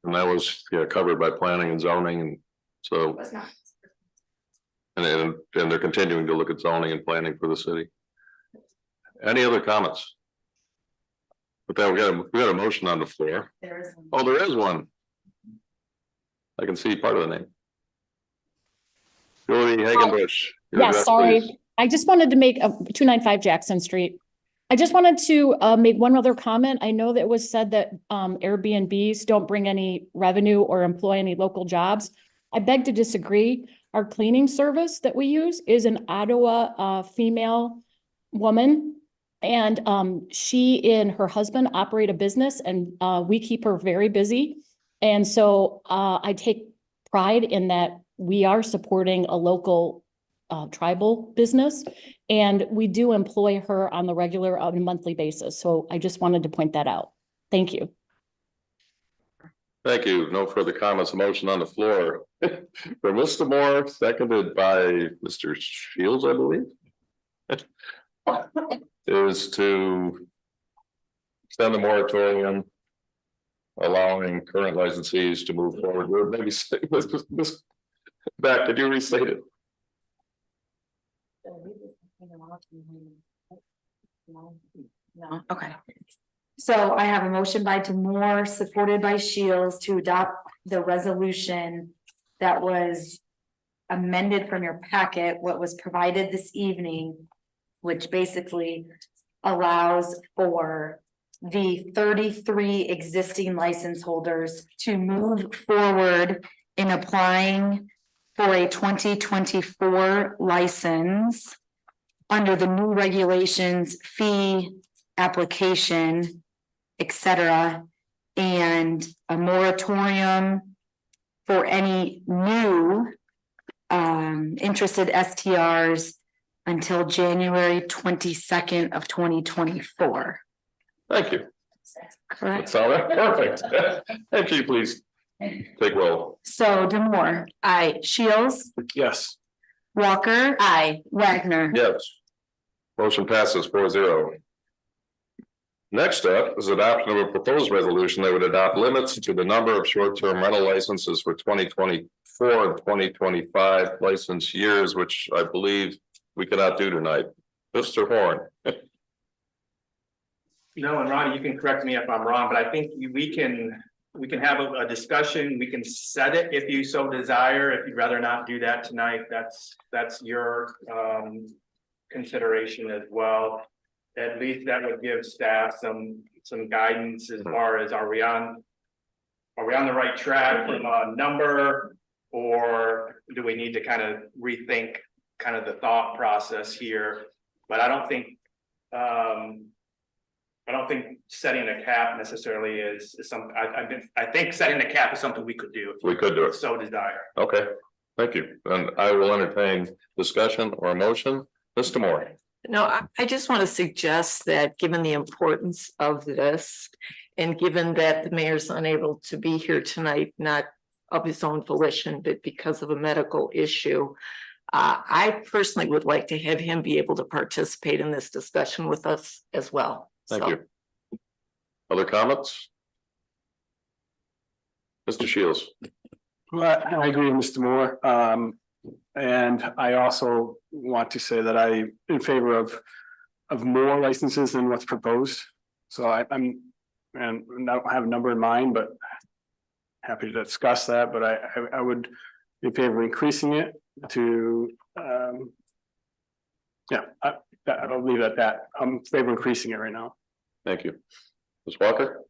And that was, yeah, covered by planning and zoning, and so. And they're continuing to look at zoning and planning for the city. Any other comments? But then we got a motion on the floor. Oh, there is one. I can see part of the name. Julie Hagenbush. your Yeah, address, sorry. please. I just wanted to make 295 Jackson Street. I just wanted to make one other comment. I know that it was said that Airbnbs don't bring any revenue or employ any local jobs. I beg to disagree. Our cleaning service that we use is an Ottawa female woman. And she and her husband operate a business, and we keep her very busy. And so I take pride in that we are supporting a local tribal business, and we do employ her on the regular, on a monthly basis. So I just wanted to point that out. Thank you. Thank you. No further comments. A motion on the floor for Mr. Moore, seconded by Mr. Shields, I believe. Is to extend the moratorium, allowing current licensees to move forward. Maybe say this back. Did you restate it? No, okay. So I have a motion by Moore, supported by Shields, to adopt the resolution that was amended from your packet, what was provided this evening, which basically allows for the 33 existing license holders to move forward in applying for a 2024 license under the new regulations, fee, application, etc., and a moratorium for any new interested STRs until January 22nd of 2024. Thank you. Correct. That's all right. Perfect. Thank you, please take roll. So Demore. Aye. Shields. Yes. Walker. Aye. Wagner. Yes. Motion passes 4-0. Next up is adoption of a proposed resolution that would adopt limits to the number of short-term rental licenses for 2024 and 2025 license years, which I believe we cannot do tonight. Mr. Horn. No, and Ronnie, you can correct me if I'm wrong, but I think we can have a discussion. We can set it if you so desire. If you'd rather not do that tonight, that's your consideration as well. At least that would give staff some guidance as far as are we on the right track from a number, or do we need to kind of rethink kind of the thought process here? But I don't think setting a cap necessarily is something. I think setting a cap is something we could do. We could do it. So desire. Okay, thank you. And I will entertain discussion or a motion. Mr. Moore. No, I just want to suggest that given the importance of this, and given that the mayor's unable to be here tonight, not of his own volition, but because of a medical issue, I personally would like to have him be able to participate in this discussion with us as well. Thank So, you. Other comments? Mr. Shields, Well, I agree with Mr. Moore. And I also want to say that I'm in favor of more licenses than what's proposed. So I'm, and I don't have a number in mind, but happy to discuss that, but I would be in favor of increasing it to, yeah, I'll leave it at that. I'm in favor of increasing it right now. thank you. Ms. Walker?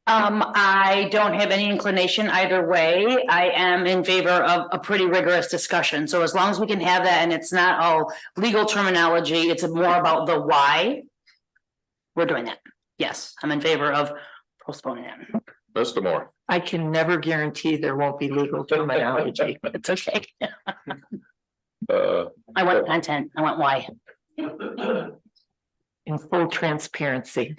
I don't have any inclination either way. I am in favor of a pretty rigorous discussion. So as long as we can have that and it's not all legal terminology, it's more about the why. We're doing that. Yes, I'm in favor of postponing it. Mr. Moore? I can never guarantee there won't be legal terminology. It's okay. I want content. I want why. In full transparency.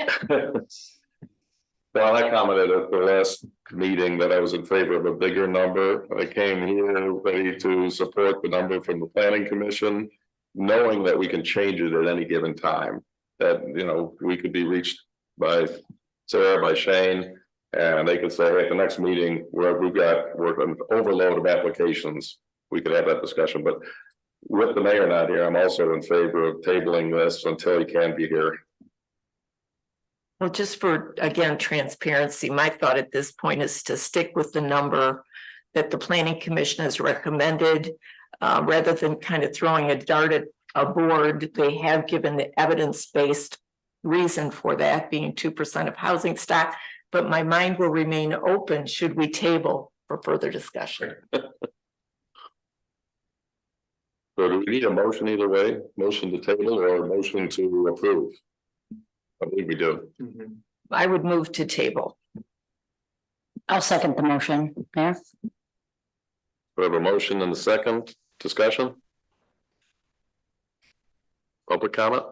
Well, I commented at the last meeting that I was in favor of a bigger number. I came here ready to support the number from the planning commission, knowing that we can change it at any given time. That, you know, we could be reached by Sarah, by Shane, and they could say, hey, at the next meeting, we're an overload of applications. We could have that discussion, but with the mayor not here, I'm also in favor of tabling this until he can be here. Well, just for, again, transparency, my thought at this point is to stick with the number that the planning commission has recommended. Rather than kind of throwing a dart at a board, they have given the evidence-based reason for that being 2% of housing stock. But my mind will remain open should we table for further discussion. So do we need a motion either way? Motion to table or a motion to approve? I believe we do. I would move to table. I'll second the motion. Yeah. We have a motion and a second discussion. Public comment?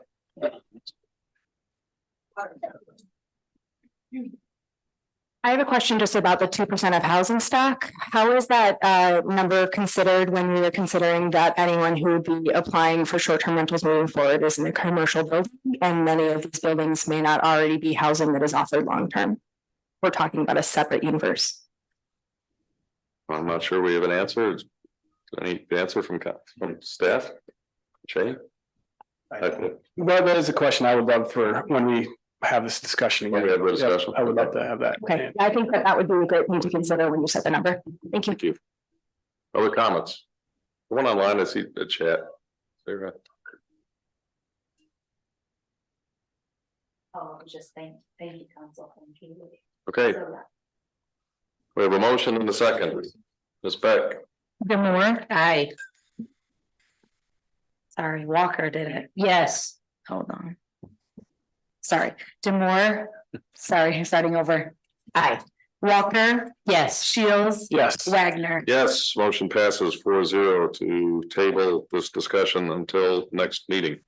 I have a question just about the 2% of housing stock. How is that number considered when we were considering that anyone who would be applying for short-term rentals moving forward is in a commercial building? And many of these buildings may not already be housing that is offered long-term. We're talking about a separate universe. I'm not sure we have an answer. Any answer from staff? Shane? Well, that is a question I would love for when we have this discussion When again. we have the discussion. I would love to have that. Okay, I think that would be a great thing to consider when you set the number. Thank you. Thank you. Other comments? The one online, I see the chat. Sarah? Oh, just thank you, council. Thank you. Okay, we have a motion and a second. Ms. Beck? Demore? Aye. Sorry, Walker did it. Yes, hold on. Sorry, Demore. Sorry, starting over. Aye. Walker? Yes. Shields? Yes. Wagner? Yes, motion passes 4-0 to table this discussion until next meeting.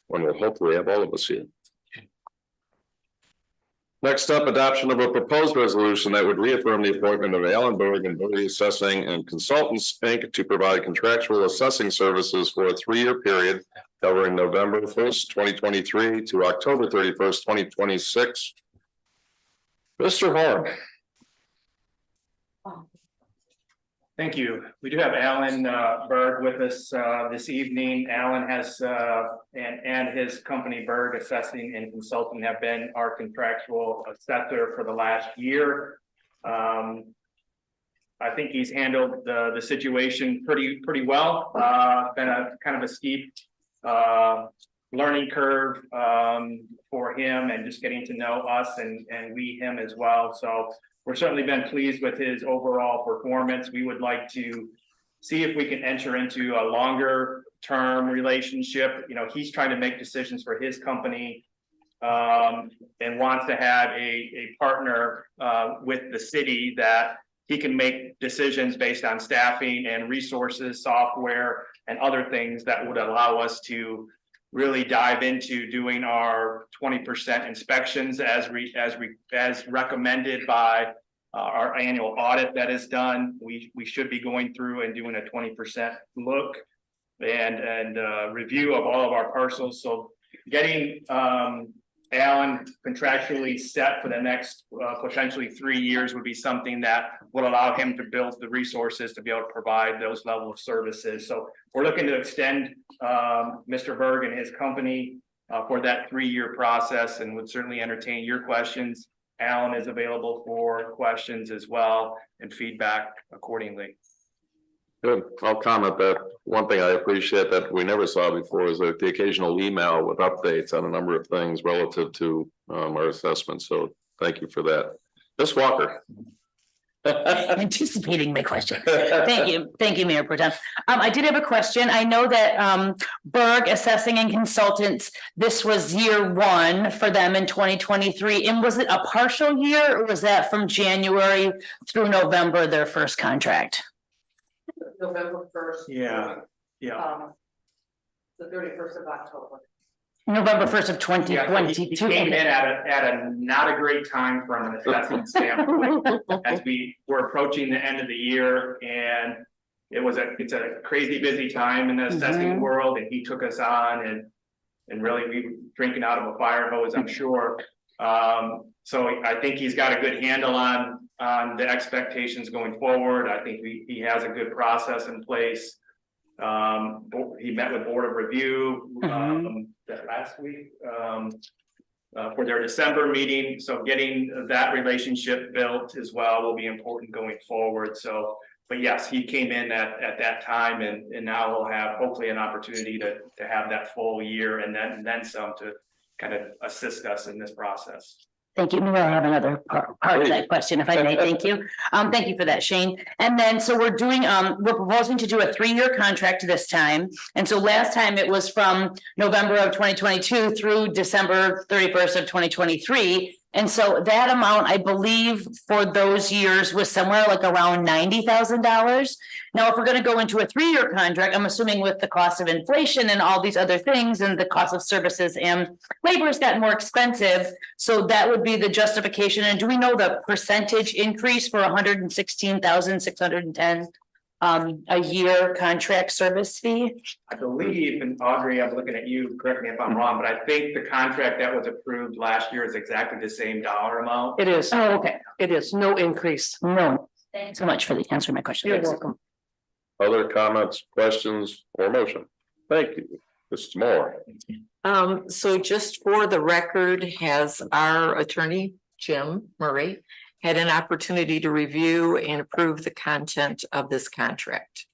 When we'll hopefully have all of us here. Next up, adoption of a proposed resolution that would reaffirm the appointment of Alan Berg and Berg Assessing and Consultants, Inc. to provide contractual assessing services for a 3-year period covering November 1st, 2023 to October 31st, 2026. Mr. Horn. Thank you. We do have Alan Berg with us this evening. Alan has and his company Berg Assessing and Consulting have been our contractual assessor for the last year. I think he's handled the situation pretty well. Been a kind of a steep learning curve for him and just getting to know us and we him as well. So we're certainly been pleased with his overall performance. We would like to see if we can enter into a longer term relationship. You know, he's trying to make decisions for his company and wants to have a partner with the city that he can make decisions based on staffing and resources, software, and other things that would allow us to really dive into doing our 20% inspections as recommended by our annual audit that is done. We should be going through and doing a 20% look and review of all of our parcels. So getting Alan contractually set for the next potentially 3 years would be something that would allow him to build the resources to be able to provide those level of services. So we're looking to extend Mr. Berg and his company for that 3-year process, and would certainly entertain your questions. Alan is available for questions as well and feedback accordingly. Good. I'll comment that one thing I appreciate that we never saw before is the occasional email with updates on a number of things relative to our assessment. So thank you for that. Ms. Walker. Anticipating my question. Thank you, Mayor Pro Tem. I did have a question. I know that Berg Assessing and Consultants, this was year 1 for them in 2023. And was it a partial year, or was that from January through November, their first contract? November 1st. Yeah. The 31st of October. November 1st of He 2022. came in at a not a great time from an assessment standpoint, as we were approaching the end of the year, and it's a crazy busy time in the assessing world, and he took us on and really we were drinking out of a fire hose, I'm sure. So I think he's got a good handle on the expectations going forward. I think he has a good process in place. He met with Board of Review that last week for their December meeting. So getting that relationship built as well will be important going forward. So, but yes, he came in at that time, and now we'll have hopefully an opportunity to have that full year and then some to kind of assist us in this process. Thank you. Maybe I have another part of that question, if I may. Thank you. Thank you for that, Shane. And then, so we're proposing to do a 3-year contract this time. And so last time it was from November of 2022 through December 31st of 2023. And so that amount, I believe, for those years was somewhere like around $90,000. Now, if we're going to go into a 3-year contract, I'm assuming with the cost of inflation and all these other things and the cost of services and labor has gotten more expensive. So that would be the justification. And do we know the percentage increase for $116,610 a year contract service fee? I believe, and Audrey, I'm looking at you, correct me if I'm wrong, but I think the contract that was approved last year is exactly the same dollar amount. It is. Oh, okay. It is no increase. No. Thanks so much for answering my question. You're welcome. Other comments, questions, or motion? Thank you. Mrs. Moore. So just for the record, has our attorney, Jim Murray, had an opportunity to review and approve the content of this contract?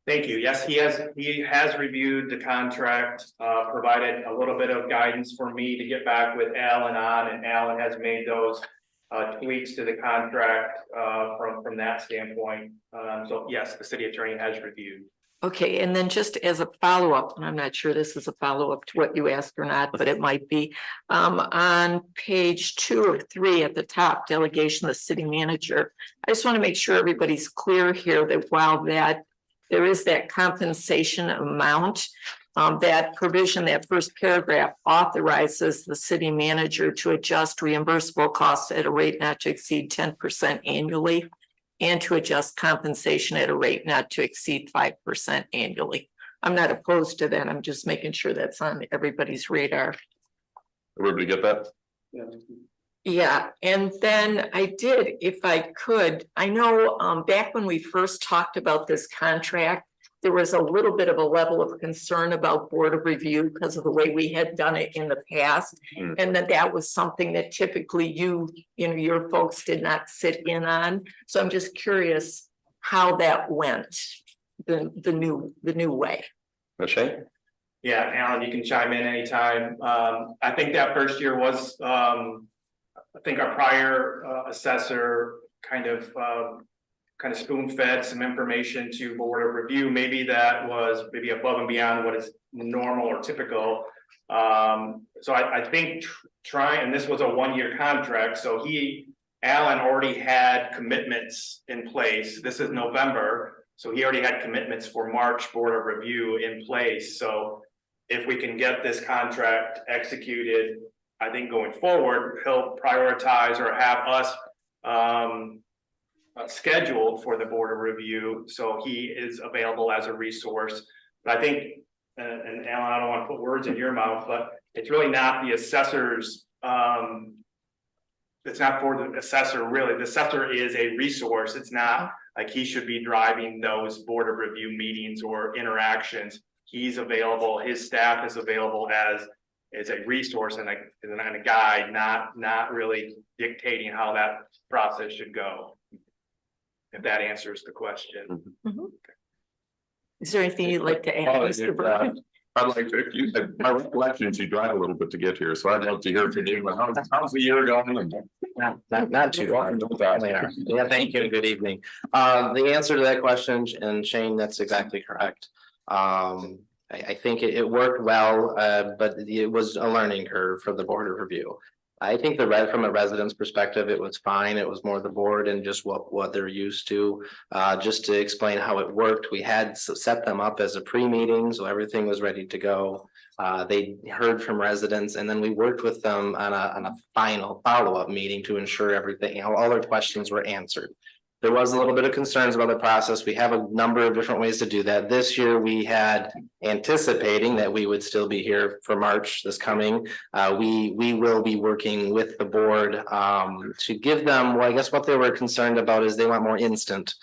Thank you. Yes, he has reviewed the contract, provided a little bit of guidance for me to get back with Alan on, and Alan has made those tweaks to the contract from that standpoint. So yes, the city attorney has reviewed. Okay, and then just as a follow-up, and I'm not sure this is a follow-up to what you asked or not, but it might be. On page 2 or 3 at the top, delegation of the city manager. I just want to make sure everybody's clear here that while that there is that compensation amount, that provision, that first paragraph authorizes the city manager to adjust reimbursable costs at a rate not to exceed 10% annually, and to adjust compensation at a rate not to exceed 5% annually. I'm not opposed to that. I'm just making sure that's on everybody's radar. Everybody get that? Yeah, and then I did, if I could, I know back when we first talked about this contract, there was a little bit of a level of concern about Board of Review because of the way we had done it in the past. And that was something that typically your folks did not sit in on. So I'm just curious how that went, the new way. Shane? Yeah, Alan, you can chime in anytime. I think that first year was, I think our prior assessor kind of spoon-fed some information to Board of Review. Maybe that was above and beyond what is normal or typical. So I think and this was a 1-year contract, so Alan already had commitments in place. This is November, so he already had commitments for March Board of Review in place. So if we can get this contract executed, I think going forward, he'll prioritize or have us scheduled for the board of review, so he is available as a resource. But I think, and Alan, I don't want to put words in your mouth, but it's really not the assessor's, it's not for the assessor, really. The assessor is a resource. It's not like he should be driving those board of review meetings or interactions. He's available, his staff is available as a resource and a guide, not really dictating how that process should go. If that answers the question. Is there anything you'd like to add, Mr. Burke? I'd like to, my recollection is you drive a little bit to get here, so I'd love to hear from you. How's the year going? Not too far. Yeah, thank you and good evening. The answer to that question, and Shane, that's exactly correct. I think it worked well, but it was a learning curve for the board of review. I think from a resident's perspective, it was fine. It was more the board and just what they're used to. Just to explain how it worked, we had set them up as a pre-meeting, so everything was ready to go. They heard from residents, and then we worked with them on a final follow-up meeting to ensure everything, all their questions were answered. There was a little bit of concerns about the process. We have a number of different ways to do that. This year, we had anticipating that we would still be here for March this coming. We will be working with the board to give them, well, I guess what they were concerned about is they want more instant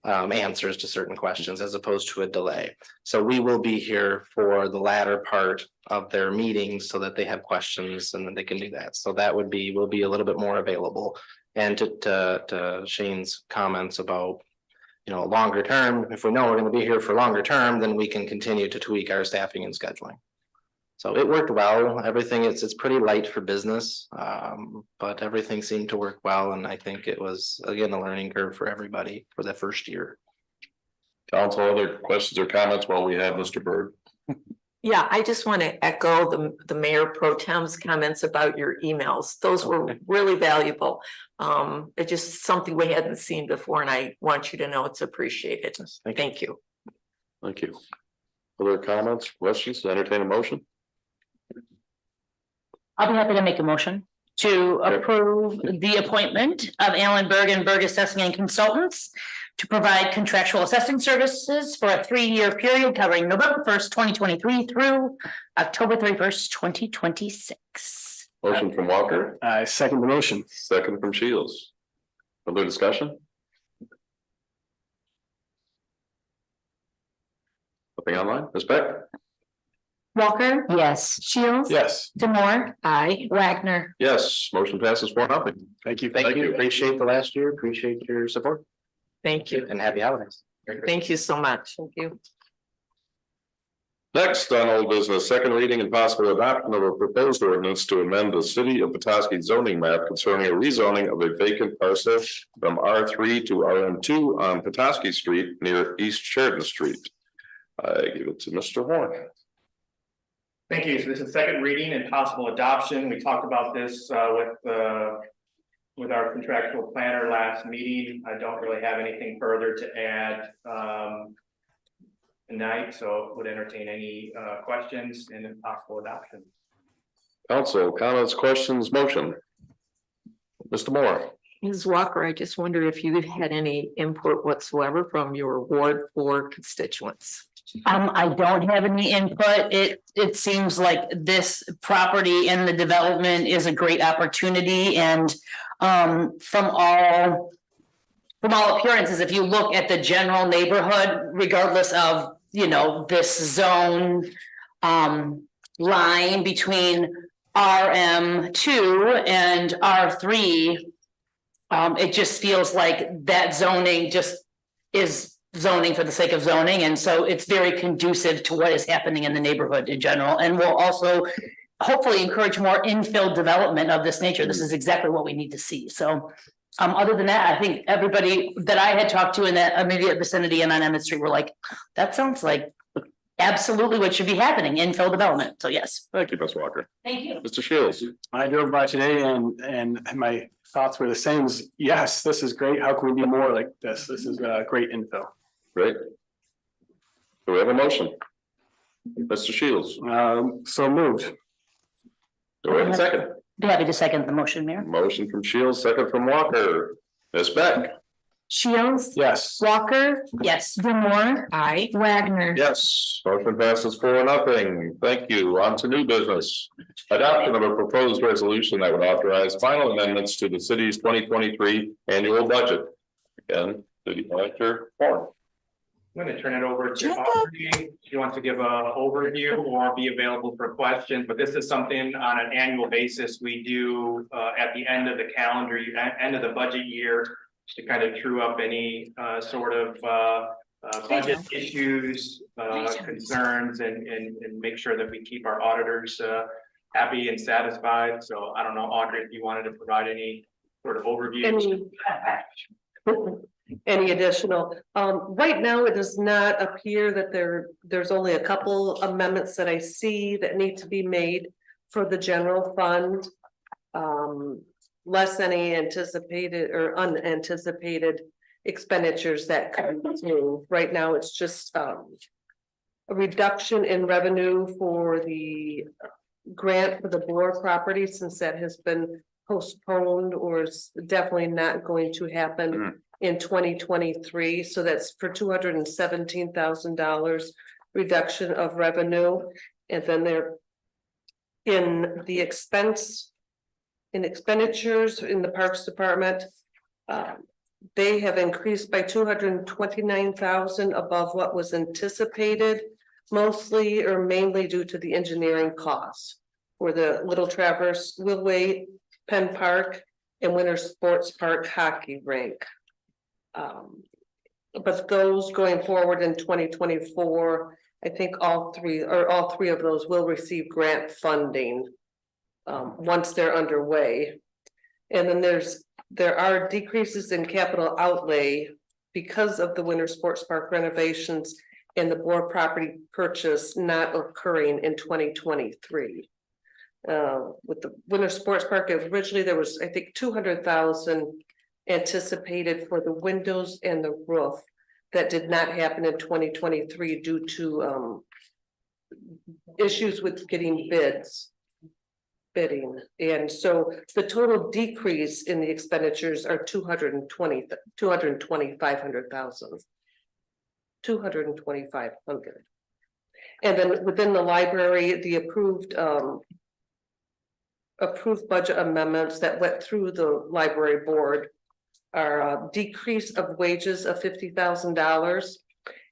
answers to certain questions as opposed to a delay. So we will be here for the latter part of their meetings so that they have questions and then they can do that. So that will be a little bit more available. And to Shane's comments about, longer term, if we know we're going to be here for longer term, then we can continue to tweak our staffing and scheduling. So it worked well. Everything it's pretty light for business, but everything seemed to work well. And I think it was, again, a learning curve for everybody for the first year. Council, other questions or comments while we have Mr. Byrd? Yeah, I just want to echo the Mayor Pro Tem's comments about your emails. Those were really valuable. It's just something we hadn't seen before, and I want you to know it's appreciated. Thank you. Thank you. Other comments, questions, entertain a motion? I'll be happy to make a motion to approve the appointment of Alan Berg and Berg Assessing and Consultants to provide contractual assessing services for a 3-year period covering November 1st, 2023 through October 31st, 2026. Motion from Walker. I second the motion. Second from Shields. Further discussion? Nothing online, Ms. Beck? Walker, Yes. Shields. Yes. Demore, Aye. Wagner. Yes, motion passes 4-0. Thank you. Thank you. Appreciate the last year. Appreciate your support Thank you. and happy holidays. Thank you so much. Thank you. Next on old business, second reading and possible adoption of a proposed ordinance to amend the city of Petoskey zoning map concerning a rezoning of a vacant parcel from R3 to RM2 on Petoskey Street near East Sheridan Street. I give it to Mr. Horn. Thank you. So this is second reading and possible adoption. We talked about this with our contractual planner last meeting. I don't really have anything further to add tonight, so would entertain any questions and possible adoption. Council comments, questions, motion. Mr. Moore. Ms. Walker, I just wonder if you had any input whatsoever from your Ward 4 constituents. I don't have any input. It seems like this property and the development is a great opportunity, and from all appearances, if you look at the general neighborhood, regardless of this zone line between RM2 and R3, it just feels like that zoning just is zoning for the sake of zoning, and so it's very conducive to what is happening in the neighborhood in general, and will also hopefully encourage more infill development of this nature. This is exactly what we need to see. So other than that, I think everybody that I had talked to in that immediate vicinity and on Emmett Street were like, that sounds like absolutely what should be happening, infill development. So yes. Thank you, Ms. Walker. Thank you. Mr. Shields. I drove by today and my thoughts were the same as, yes, this is great. How can we do more like this? This is great info. Great. Do we have a motion? Mr. Shields. So moved. Do we have a second? Be happy to second the motion, Mayor. Motion from Shields, second from Walker. Ms. Beck? Shields. Yes. Walker. Yes. Demore. Aye. Wagner. Yes, motion passes 4-0. Thank you. On to new business. Adoption of a proposed resolution that would authorize final amendments to the city's 2023 annual budget. Again, City Manager Horn. I'm going to turn it over to Audrey. If you want to give a overview or be available for questions, but this is something on an annual basis we do at the end of the calendar, end of the budget year, to kind of true up any sort of budget issues, concerns, and make sure that we keep our auditors happy and satisfied. So I don't know, Audrey, if you wanted to provide any sort of overview. Any additional, right now, it does not appear that there's only a couple amendments that I see that need to be made for the general fund. Less any anticipated or unanticipated expenditures that come through. Right now, it's just a reduction in revenue for the grant for the Bloor property, since that has been postponed or is definitely not going to happen in 2023. So that's for $217,000 reduction of revenue. And then they're in the expenditures in the Parks Department. They have increased by $229,000 above what was anticipated, mostly or mainly due to the engineering costs for the Little Traverse Willway Penn Park and Winter Sports Park hockey rink. But those going forward in 2024, I think all three of those will receive grant funding once they're underway. And then there are decreases in capital outlay because of the Winter Sports Park renovations and the Bloor property purchase not occurring in 2023. With the Winter Sports Park, originally there was, I think, 200,000 anticipated for the windows and the roof. That did not happen in 2023 due to issues with getting bidding. And so the total decrease in the expenditures are 225,000. And then within the library, the approved budget amendments that went through the library board are a decrease of wages of $50,000.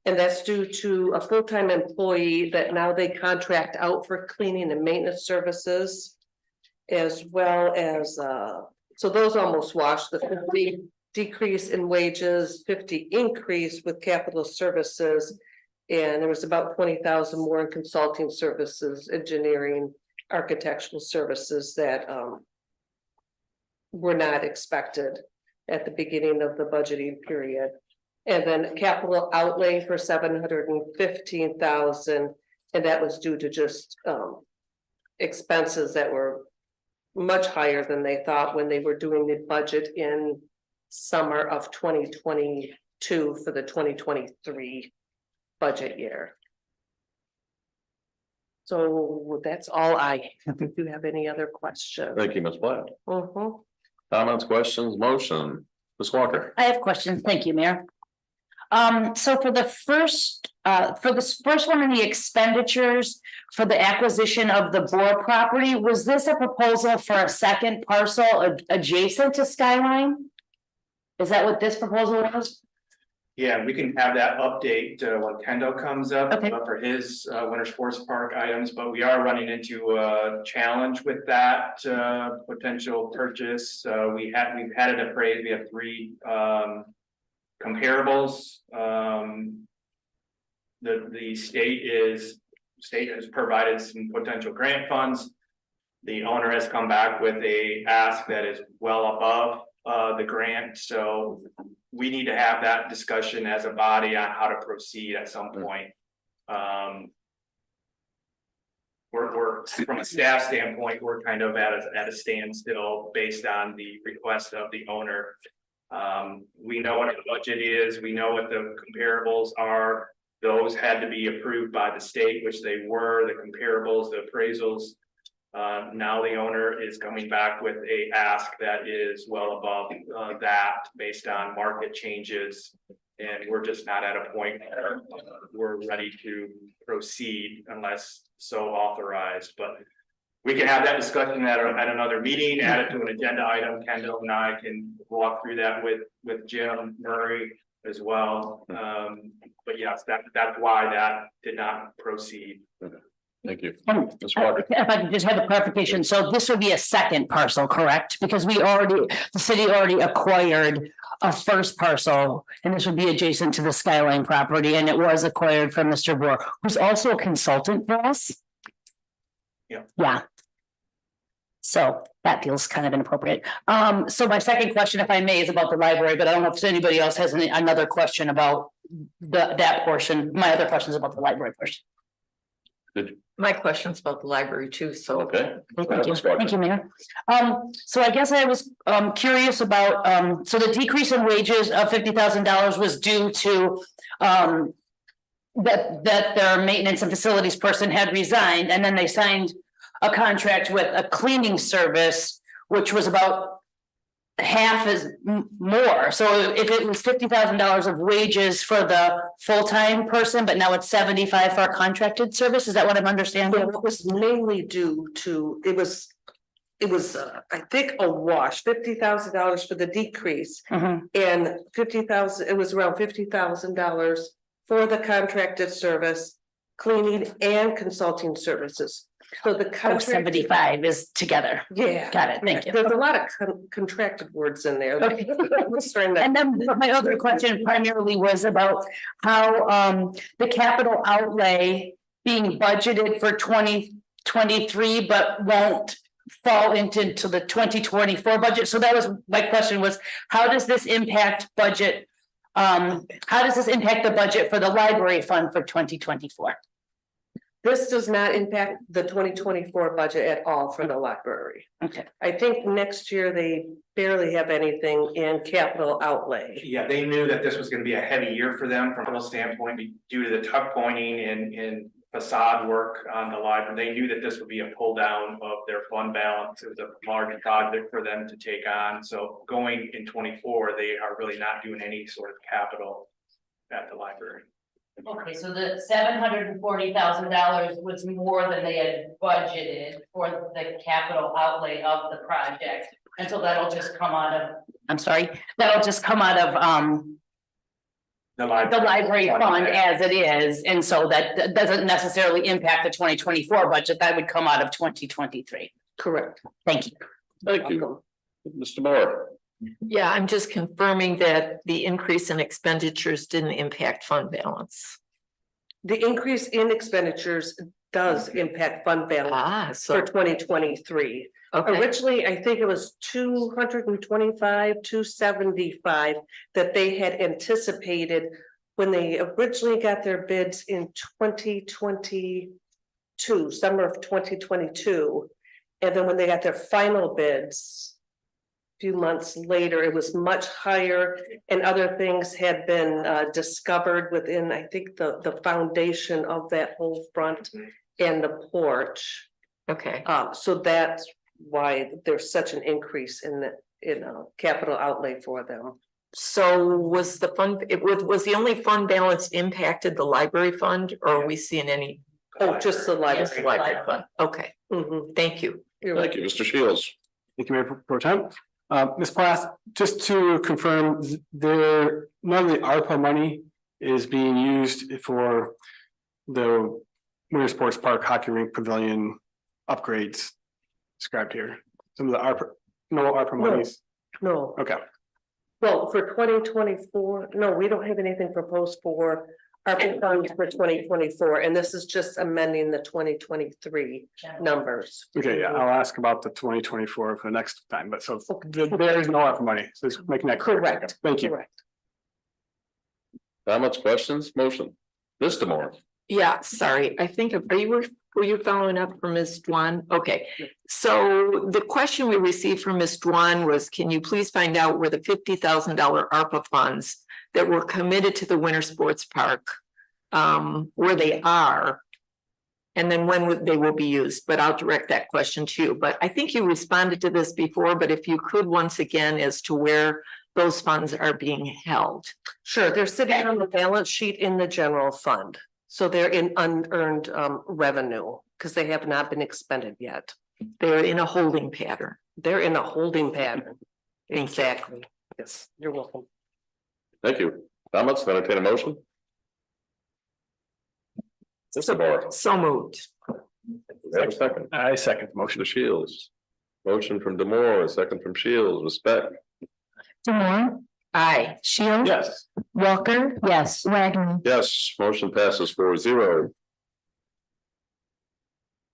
And that's due to a full-time employee that now they contract out for cleaning and maintenance services. As well as, so those almost wash the 50 decrease in wages, 50 increase with capital services. And there was about 20,000 more in consulting services, engineering, architectural services that were not expected at the beginning of the budgeting period. And then capital outlay for $715,000, and that was due to just expenses that were much higher than they thought when they were doing the budget in summer of 2022 for the 2023 budget year. So that's all I have. If you have any other questions. Thank you, Ms. Black. Comments, questions, motion, Ms. Walker. I have questions. Thank you, Mayor. So for this first one in the expenditures for the acquisition of the Bloor property, was this a proposal for a second parcel adjacent to Skyline? Is that what this proposal was? Yeah, we can have that update when Kendall comes up Okay. for his Winter Sports Park items, but we are running into a challenge with that potential purchase. We've had it appraised. We have 3 comparables. The state has provided some potential grant funds. The owner has come back with a ask that is well above the grant, so we need to have that discussion as a body on how to proceed at some point. We're from a staff standpoint, we're kind of at a standstill based on the request of the owner. We know what the budget is, we know what the comparables are. Those had to be approved by the state, which they were, the comparables, the appraisals. Now the owner is coming back with a ask that is well above that based on market changes. And we're just not at a point where we're ready to proceed unless so authorized, but we can have that discussion at another meeting, add it to an agenda item. Kendall and I can walk through that with Jim Murray as well. But yes, that's why that did not proceed. Thank you. If I could just have a clarification, so this would be a second parcel, correct? Because the city already acquired a first parcel, and this would be adjacent to the Skyline property, and it was acquired from Mr. Boer, who's also a consultant for us. Yeah. Yeah. So that feels kind of inappropriate. So my second question, if I may, is about the library, but I don't know if anybody else has another question about that portion. My other question is about the library portion. My question's about the library too, so. Okay. Thank you, Mayor. So I guess I was curious about, so the decrease in wages of $50,000 was due to that their maintenance and facilities person had resigned, and then they signed a contract with a cleaning service, which was about half as more. So if it was $50,000 of wages for the full-time person, but now it's 75 for a contracted service, is that what I'm understanding? It was mainly due to, it was, I think, a wash, $50,000 for the decrease. And 50,000, it was around $50,000 for the contracted service, cleaning and consulting services. So the contract 75 is together. Yeah. Got it. Thank you. There's a lot of contracted words in there. Okay. And then my other question primarily was about how the capital outlay being budgeted for 2023, but won't fall into the 2024 budget. So that was my question was, how does this impact budget? How does this impact the budget for the library fund for 2024? This does not impact the 2024 budget at all for the library. Okay. I think next year they barely have anything in capital outlay. Yeah, they knew that this was gonna be a heavy year for them from a standpoint due to the tuck pointing and facade work on the library. They knew that this would be a pull down of their fund balance. It was a large project for them to take on. So going in 24, they are really not doing any sort of capital at the library. Okay, so the $740,000 was more than they had budgeted for the capital outlay of the project. And so that'll just come out of, I'm sorry, that'll just come out of the library fund as it is. And so that doesn't necessarily impact the 2024 budget. That would come out of 2023. Correct. Thank you. Thank you. Mr. Moore. Yeah, I'm just confirming that the increase in expenditures didn't impact fund balance. The increase in expenditures does impact fund balance for 2023. Okay. Originally, I think it was 225, 275 that they had anticipated when they originally got their bids in 2022, summer of 2022. And then when they got their final bids, few months later, it was much higher, and other things had been discovered within, I think, the foundation of that whole front and the porch. Okay. So that's why there's such an increase in the capital outlay for them. So was the fund, was the only fund balance impacted the library fund, or are we seeing any? Oh, just the library. Just the library fund. Okay. Thank you. Thank you, Mr. Shields. Thank you, Mayor Pro Tem. Ms. Plath, just to confirm, none of the ARPA money is being used for the Winter Sports Park Hockey Rink Pavilion upgrades described here. Some of the no ARPA monies. No. Okay. Well, for 2024, no, we don't have anything proposed for ARPA funds for 2024, and this is just amending the 2023 numbers. Okay, yeah, I'll ask about the 2024 for the next time, but so there is no ARPA money, so it's making that clear. Correct. Thank you. Correct. Comments, questions, motion? Mr. Moore. Yeah, sorry, I think, were you following up for Ms. Dwan? Okay, so the question we received from Ms. Dwan was, can you please find out where the $50,000 ARPA funds that were committed to the Winter Sports Park, where they are, And then they will be used, but I'll direct that question to you. But I think you responded to this before, but if you could once again as to where those funds are being held. Sure, they're sitting on the balance sheet in the general fund. So they're in unearned revenue because they have not been expended yet. They're in a holding pattern. They're in a holding pattern. Exactly. Yes, you're welcome. Thank you. Comments, entertain a motion? So moved. We have a second. I second the motion. Motion to Shields. Motion from Demore, a second from Shields, respect. Demore, Aye. Shields. Yes. Walker. Yes. Wagner. Yes, motion passes 4-0.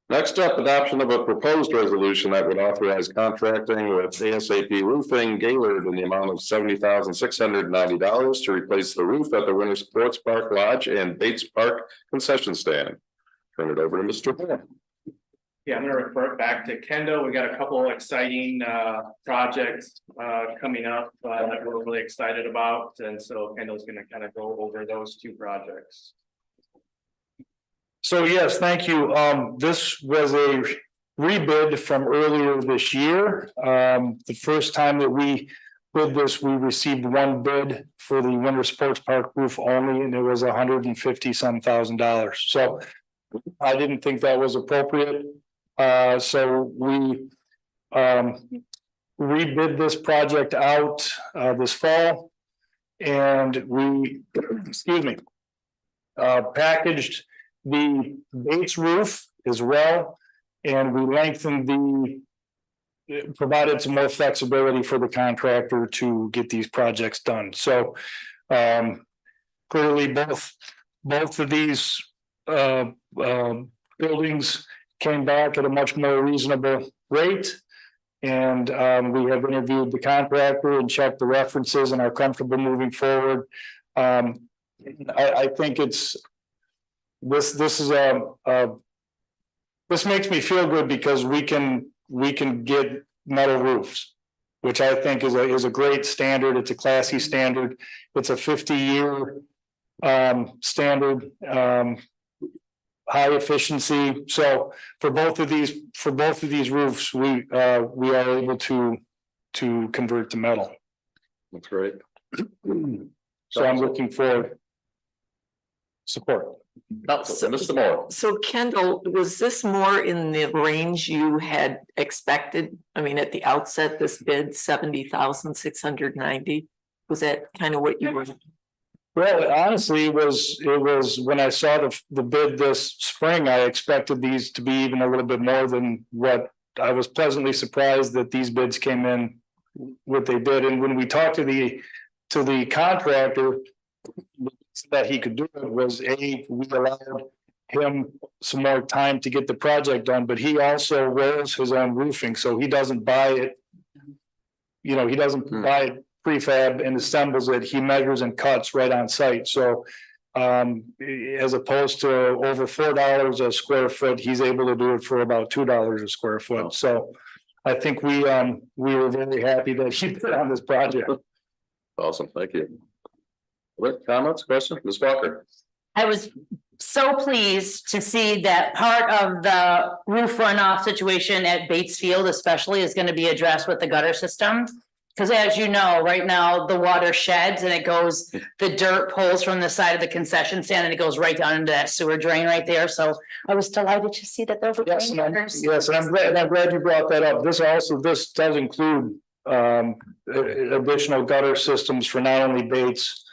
Next up, adoption of a proposed resolution that would authorize contracting with ASAP Roofing Gaylord in the amount of $70,690 to replace the roof at the Winter Sports Park Lodge and Bates Park concession stand. Turn it over to Mr. Moore. Yeah, I'm gonna refer it back to Kendall. We got a couple of exciting projects coming up that we're really excited about. And so Kendall's gonna kind of go over those two projects. So yes, thank you. This was a rebid from earlier this year. The first time that we bid this, we received one bid for the Winter Sports Park roof only, and it was $150,000. So I didn't think that was appropriate. So we rebid this project out this fall. And we, excuse me, packaged the Bates roof as well. And we lengthened provided some more flexibility for the contractor to get these projects done. So clearly both of these buildings came back at a much more reasonable rate. And we have interviewed the contractor and checked the references and are comfortable moving forward. I think this makes me feel good because we can get metal roofs, which I think is a great standard. It's a classy standard. It's a 50-year standard, high efficiency. So for both of these roofs, we are able to convert to metal. That's great. So I'm looking for support. Mr. Moore. So Kendall, was this more in the range you had expected? I mean, at the outset, this bid $70,690. Was that kind of what you were? Well, honestly, it was when I saw the bid this spring, I expected these to be even a little bit more than what I was pleasantly surprised that these bids came in what they did. And when we talked to the contractor, that he could do it was we allowed him some more time to get the project done, but he also rolls his own roofing, so he doesn't buy it. He doesn't buy it prefab and assembles it. He measures and cuts right on site. So as opposed to over $4 a square foot, he's able to do it for about $2 a square foot. So I think we were very happy that he put on this project. Awesome, thank you. What comments, questions, Ms. Walker? I was so pleased to see that part of the roof runoff situation at Bates Field especially is going to be addressed with the gutter system. Because as you know, right now, the water sheds and the dirt pulls from the side of the concession stand and it goes right down into that sewer drain right there. So I was delighted to see that those were. Yes, and I'm glad you brought that up. This does include additional gutter systems for not only Bates,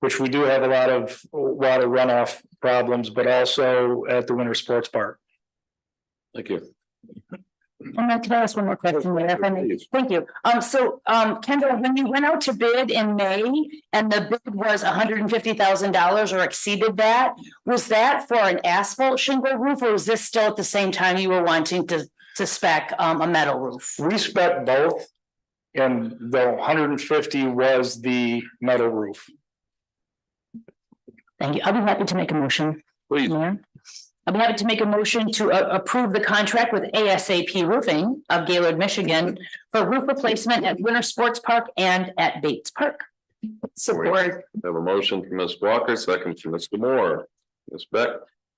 which we do have a lot of water runoff problems, but also at the Winter Sports Park. Thank you. Can I ask one more question? Thank you. Kendall, when you went out to bid in May and the bid was $150,000 or exceeded that, was that for an asphalt shingle roof or was this still at the same time you were wanting to spec a metal roof? We spec both, and the 150 was the metal roof. Thank you. I'll be happy to make a motion. Please. Mayor. I'll be happy to make a motion to approve the contract with ASAP Roofing of Gaylord, Michigan for roof replacement at Winter Sports Park and at Bates Park. Support. We have a motion from Ms. Walker, second from Mr. Moore. Ms. Beck.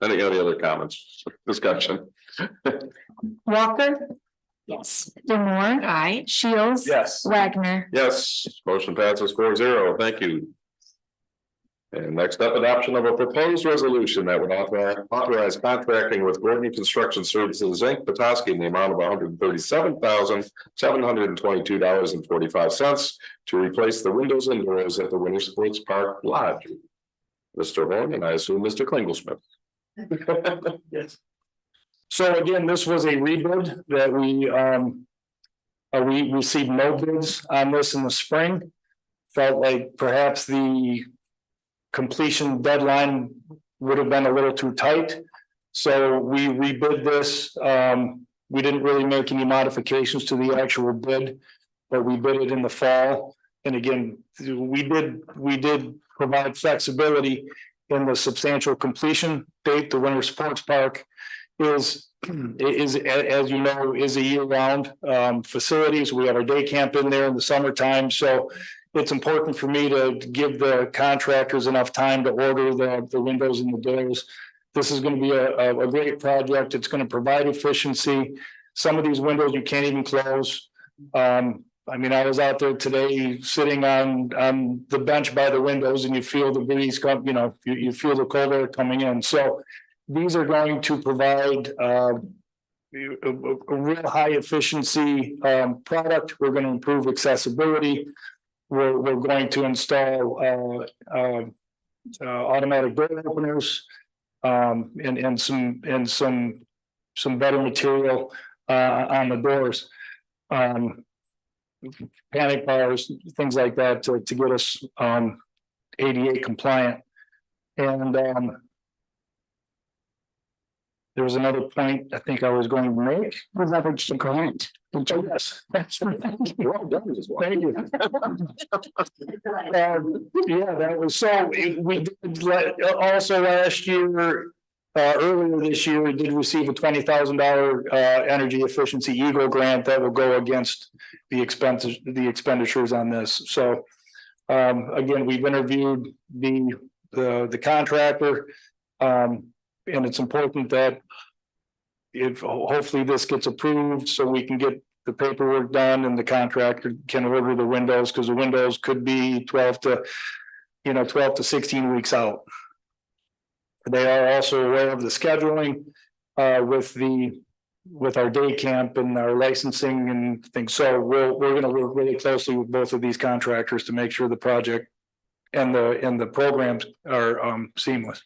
Any other comments, discussion? Walker, Yes. Demore, Aye. Shields. Yes. Wagner. Yes, motion passes 4-0. Thank you. And next up, adoption of a proposed resolution that would authorize contracting with Gordon Construction Services, Inc., Petoskey, in the amount of $137,722.45 to replace the windows and doors at the Winter Sports Park Lodge. Mr. Horn, and I assume Mr. Klingelsmith. Yes. So again, this was a rebid that we received no bids on this in the spring. Felt like perhaps the completion deadline would have been a little too tight. So we rebid this. We didn't really make any modifications to the actual bid, but we bid it in the fall. And again, we did provide flexibility in the substantial completion date. The Winter Sports Park is as you know, is a year-round facilities. We have our day camp in there in the summertime, so it's important for me to give the contractors enough time to order the windows and the doors. This is going to be a great project. It's going to provide efficiency. Some of these windows you can't even close. I mean, I was out there today sitting on the bench by the windows, and you feel the breeze come, you feel the cold air coming in. So these are going to provide a real high efficiency product. We're going to improve accessibility. We're going to install automatic door openers and some better material on the doors. Panic bars, things like that to get us ADA compliant. And there was another point I think I was going to make. We leveraged the grant. Yes, that's right. Thank you. Thank you. Yeah, that was so. We did also last year, earlier this year, we did receive a $20,000 energy efficiency Eagle grant that will go against the expenditures on this. So again, we've interviewed the contractor, and it's important that if hopefully this gets approved so we can get the paperwork done and the contractor can order the windows, because the windows could be 12 to 16 weeks out. They are also aware of the scheduling with our day camp and our licensing and things. So we're going to work really closely with both of these contractors to make sure the project and the programs are seamless.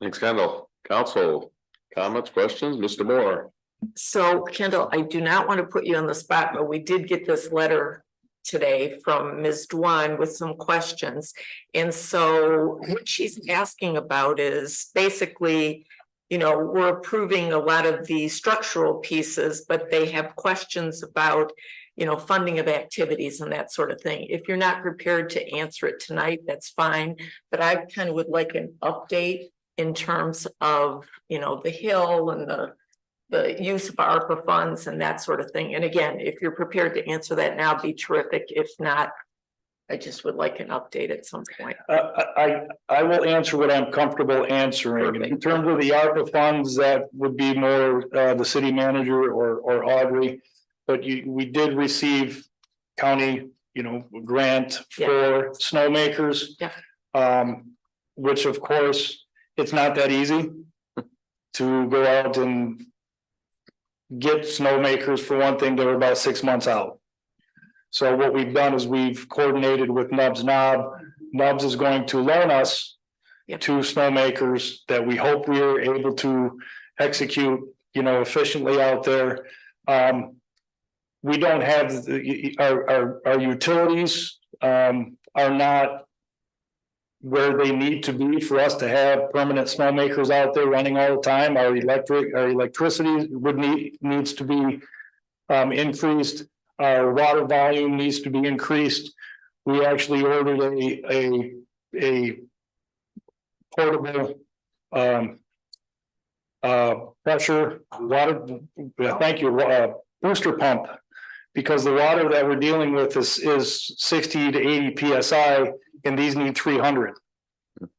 Thanks, Kendall. Council comments, questions, Mr. Moore. So Kendall, I do not want to put you on the spot, but we did get this letter today from Ms. Dwan with some questions. And so what she's asking about is basically, we're approving a lot of the structural pieces, but they have questions about, funding of activities and that sort of thing. If you're not prepared to answer it tonight, that's fine. But I kind of would like an update in terms of, the Hill and the use of ARPA funds and that sort of thing. And again, if you're prepared to answer that now, be terrific. If not, I just would like an update at some point. I will answer what I'm comfortable answering. Perfect. In terms of the ARPA funds, that would be more the city manager or Audrey. But we did receive county, grant for snowmakers. Yeah. Which of course, it's not that easy to go out and get snowmakers. For one thing, they're about 6 months out. So what we've done is we've coordinated with Nubs Knob. Nubs is going to loan us 2 snowmakers that we hope we're able to execute, efficiently out there. We don't have our utilities are not where they need to be for us to have permanent snowmakers out there running all the time. Our electricity needs to be increased. Our water volume needs to be increased. We actually ordered a portable pressure water, booster pump, because the water that we're dealing with is 60 to 80 PSI, and these need 300.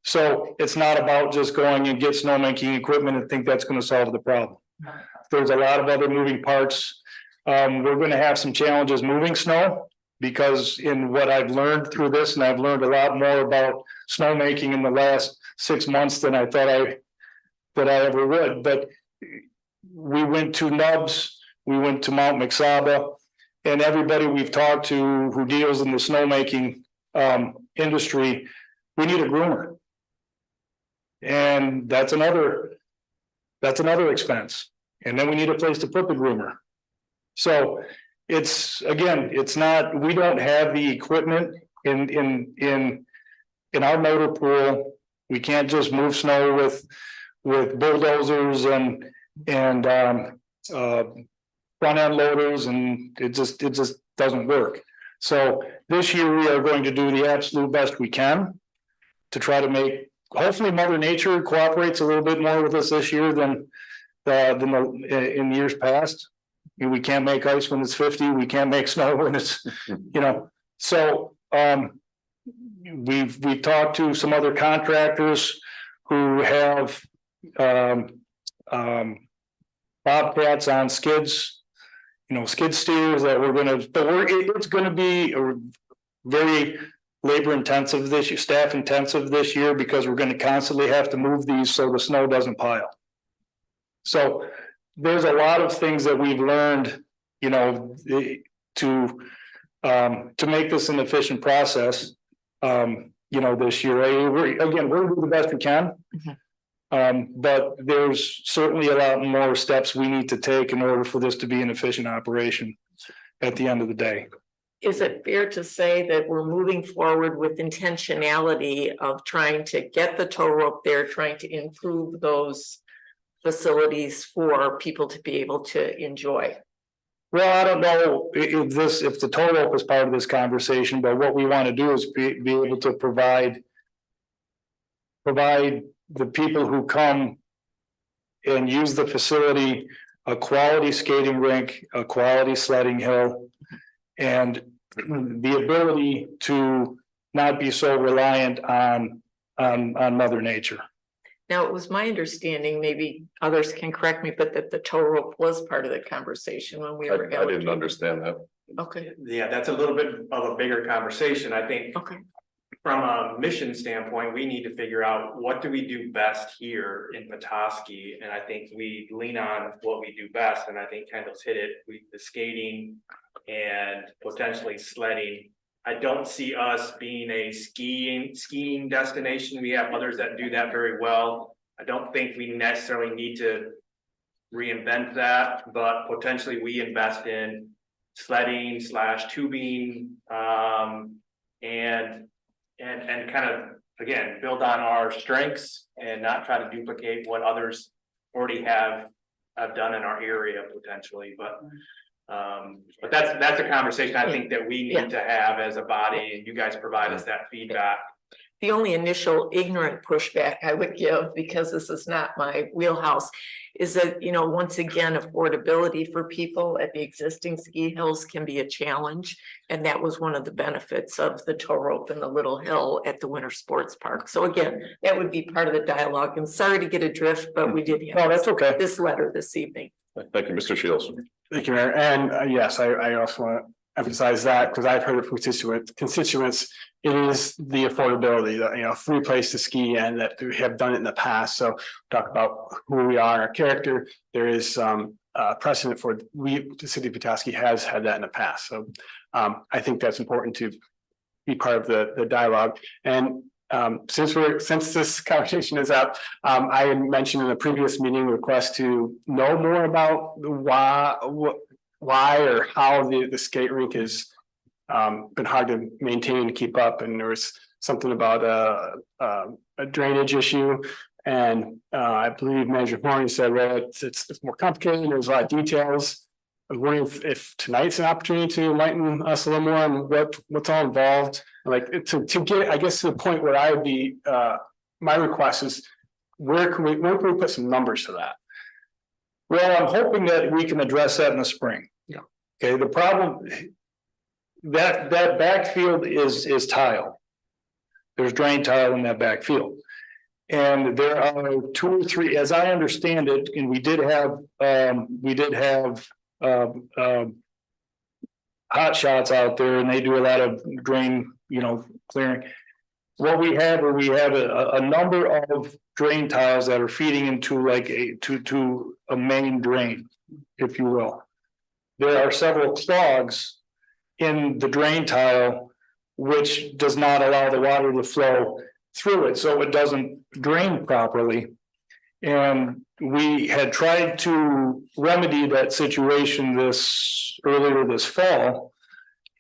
So it's not about just going and get snowmaking equipment and think that's gonna solve the problem. There's a lot of other moving parts. We're gonna have some challenges moving snow. Because in what I've learned through this, and I've learned a lot more about snowmaking in the last 6 months than I thought I ever would, but we went to Nubs, we went to Mount McSaba, and everybody we've talked to who deals in the snowmaking industry, we need a groomer. And that's another expense. And then we need a place to put the groomer. So it's, again, it's not, we don't have the equipment in our motor pool. We can't just move snow with bulldozers and front end loaders, and it just doesn't work. So this year we are going to do the absolute best we can to try to make, hopefully Mother Nature cooperates a little bit more with us this year than in years past. I mean, we can't make ice when it's 50, we can't make snow when it's, so we've talked to some other contractors who have bobcats on skids, skid steers that it's gonna be very labor intensive this year, staff intensive this year, because we're gonna constantly have to move these so the snow doesn't pile. So there's a lot of things that we've learned, to make this an efficient process. This year, we're doing the best we can. But there's certainly a lot more steps we need to take in order for this to be an efficient operation at the end of the day. Is it fair to say that we're moving forward with intentionality of trying to get the tow rope there, trying to improve those facilities for people to be able to enjoy? Well, I don't know if the tow rope is part of this conversation, but what we want to do is be able to provide the people who come and use the facility a quality skating rink, a quality sledding hill, and the ability to not be so reliant on Mother Nature. Now, it was my understanding, maybe others can correct me, but that the tow rope was part of the conversation when we were. I didn't understand that. Okay. Yeah, that's a little bit of a bigger conversation. I think Okay. from a mission standpoint, we need to figure out what do we do best here in Petoskey, and I think we lean on what we do best, and I think Kendall's hit it, the skating and potentially sledding. I don't see us being a skiing destination. We have others that do that very well. I don't think we necessarily need to reinvent that, but potentially we invest in sledding / tubing, and kind of, again, build on our strengths and not try to duplicate what others already have done in our area potentially, but that's a conversation I think that we need to have as a body, and you guys provide us that feedback. The only initial ignorant pushback I would give, because this is not my wheelhouse, is that, once again, affordability for people at the existing ski hills can be a challenge. And that was one of the benefits of the tow rope and the little hill at the winter sports park. So again, that would be part of the dialogue, and sorry to get adrift, but we did have that's okay. this letter this evening. Thank you, Mr. Shields. Thank you, Mayor. And yes, I also want to emphasize that, because I've heard it from constituents. It is the affordability, that, free place to ski, and that we have done it in the past. So talk about who we are, our character. There is precedent for the city of Petoskey has had that in the past. So I think that's important to be part of the dialogue. And since this conversation is up, I had mentioned in a previous meeting request to know more about why or how the skate rink has been hard to maintain and keep up. And there was something about a drainage issue. And I believe Manager Horn said, well, it's more complicated. There's a lot of details. I was wondering if tonight's an opportunity to enlighten us a little more on what's all involved. Like to get, I guess, to the point where I would be, my request is, where can we put some numbers to that? Well, I'm hoping that we can address that in the spring. Yeah. Okay, the problem, that backfield is tile. There's drain tile in that backfield. And there are 2 or 3, as I understand it, and we did have hot shots out there, and they do a lot of drain, clearing. What we have a number of drain tiles that are feeding into like to a main drain, if you will. There are several clogs in the drain tile, which does not allow the water to flow through it, so it doesn't drain properly. And we had tried to remedy that situation earlier this fall.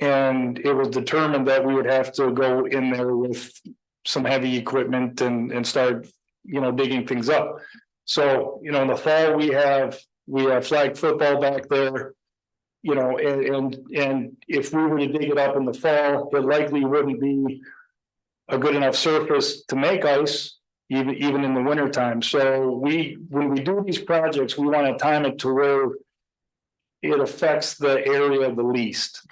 And it was determined that we would have to go in there with some heavy equipment and start, digging things up. So, in the fall, we have flag football back there. And if we were to dig it up in the fall, it likely wouldn't be a good enough surface to make ice, even in the winter time. So when we do these projects, we want to time it to where it affects the area the least.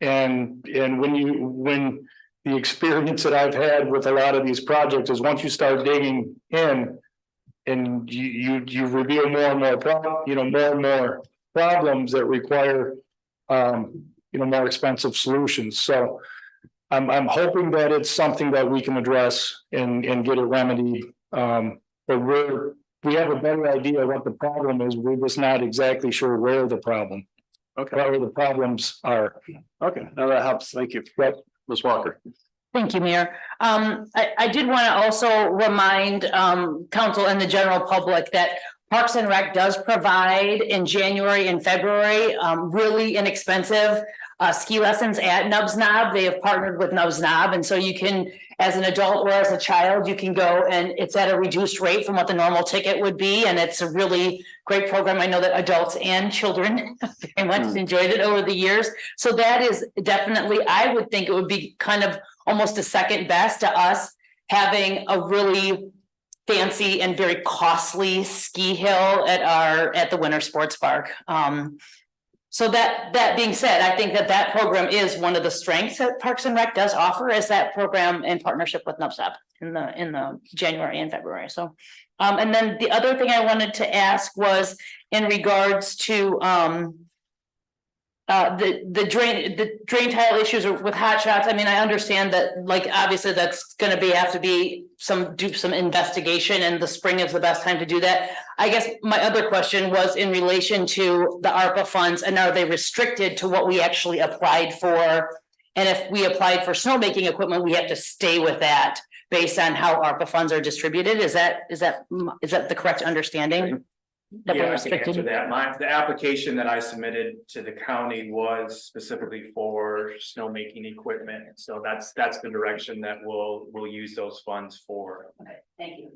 And when the experience that I've had with a lot of these projects is once you start digging in and you reveal more and more problems that require more expensive solutions. So I'm hoping that it's something that we can address and get it remedied. But we have a better idea of what the problem is. We're just not exactly sure where the problem. Okay. Where the problems are. Okay, now that helps. Thank you. Right. Ms. Walker. Thank you, Mayor. I did want to also remind council and the general public that Parks and Rec does provide in January and February really inexpensive ski lessons at Nubs Knob. They have partnered with Nubs Knob, and so you can, as an adult or as a child, you can go, and it's at a reduced rate from what the normal ticket would be, and it's a really great program. I know that adults and children very much enjoyed it over the years. So that is definitely, I would think it would be kind of almost a second best to us having a really fancy and very costly ski hill at the winter sports park. So that being said, I think that program is one of the strengths that Parks and Rec does offer, is that program in partnership with Nubs Knob in the January and February. So, and then the other thing I wanted to ask was in regards to the drain tile issues with hot shots. I mean, I understand that, like, obviously that's going to have to be do some investigation, and the spring is the best time to do that. I guess my other question was in relation to the ARPA funds, and are they restricted to what we actually applied for? And if we applied for snowmaking equipment, we have to stay with that based on how ARPA funds are distributed. Is that the correct understanding? That we're Yeah, I can restricted? answer that. The application that I submitted to the county was specifically for snowmaking equipment. So that's the direction that we'll use those funds for. Okay, thank you.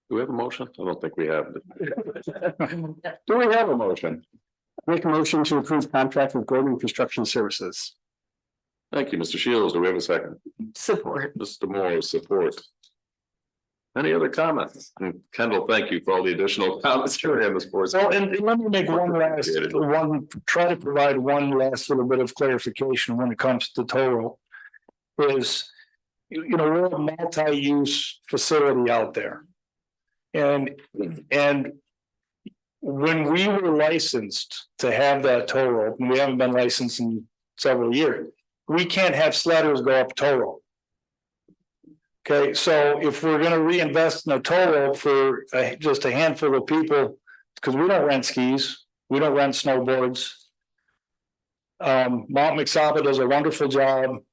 Do we have a motion? I don't think we have. Do we have a motion? Make a motion to approve contract with Gordon Construction Services. Thank you, Mr. Shields. Do we have a second? Support. Mr. Moore, support. Any other comments? And Kendall, thank you for all the additional comments you're in the sports. So, and let me make try to provide one last little bit of clarification when it comes to total. Is, we're a multi-use facility out there. And when we were licensed to have that total, and we haven't been licensed in several years, we can't have sledders go up total. Okay, so if we're gonna reinvest in a total for just a handful of people, because we don't rent skis, we don't rent snowboards. Mount McSaba does a wonderful job.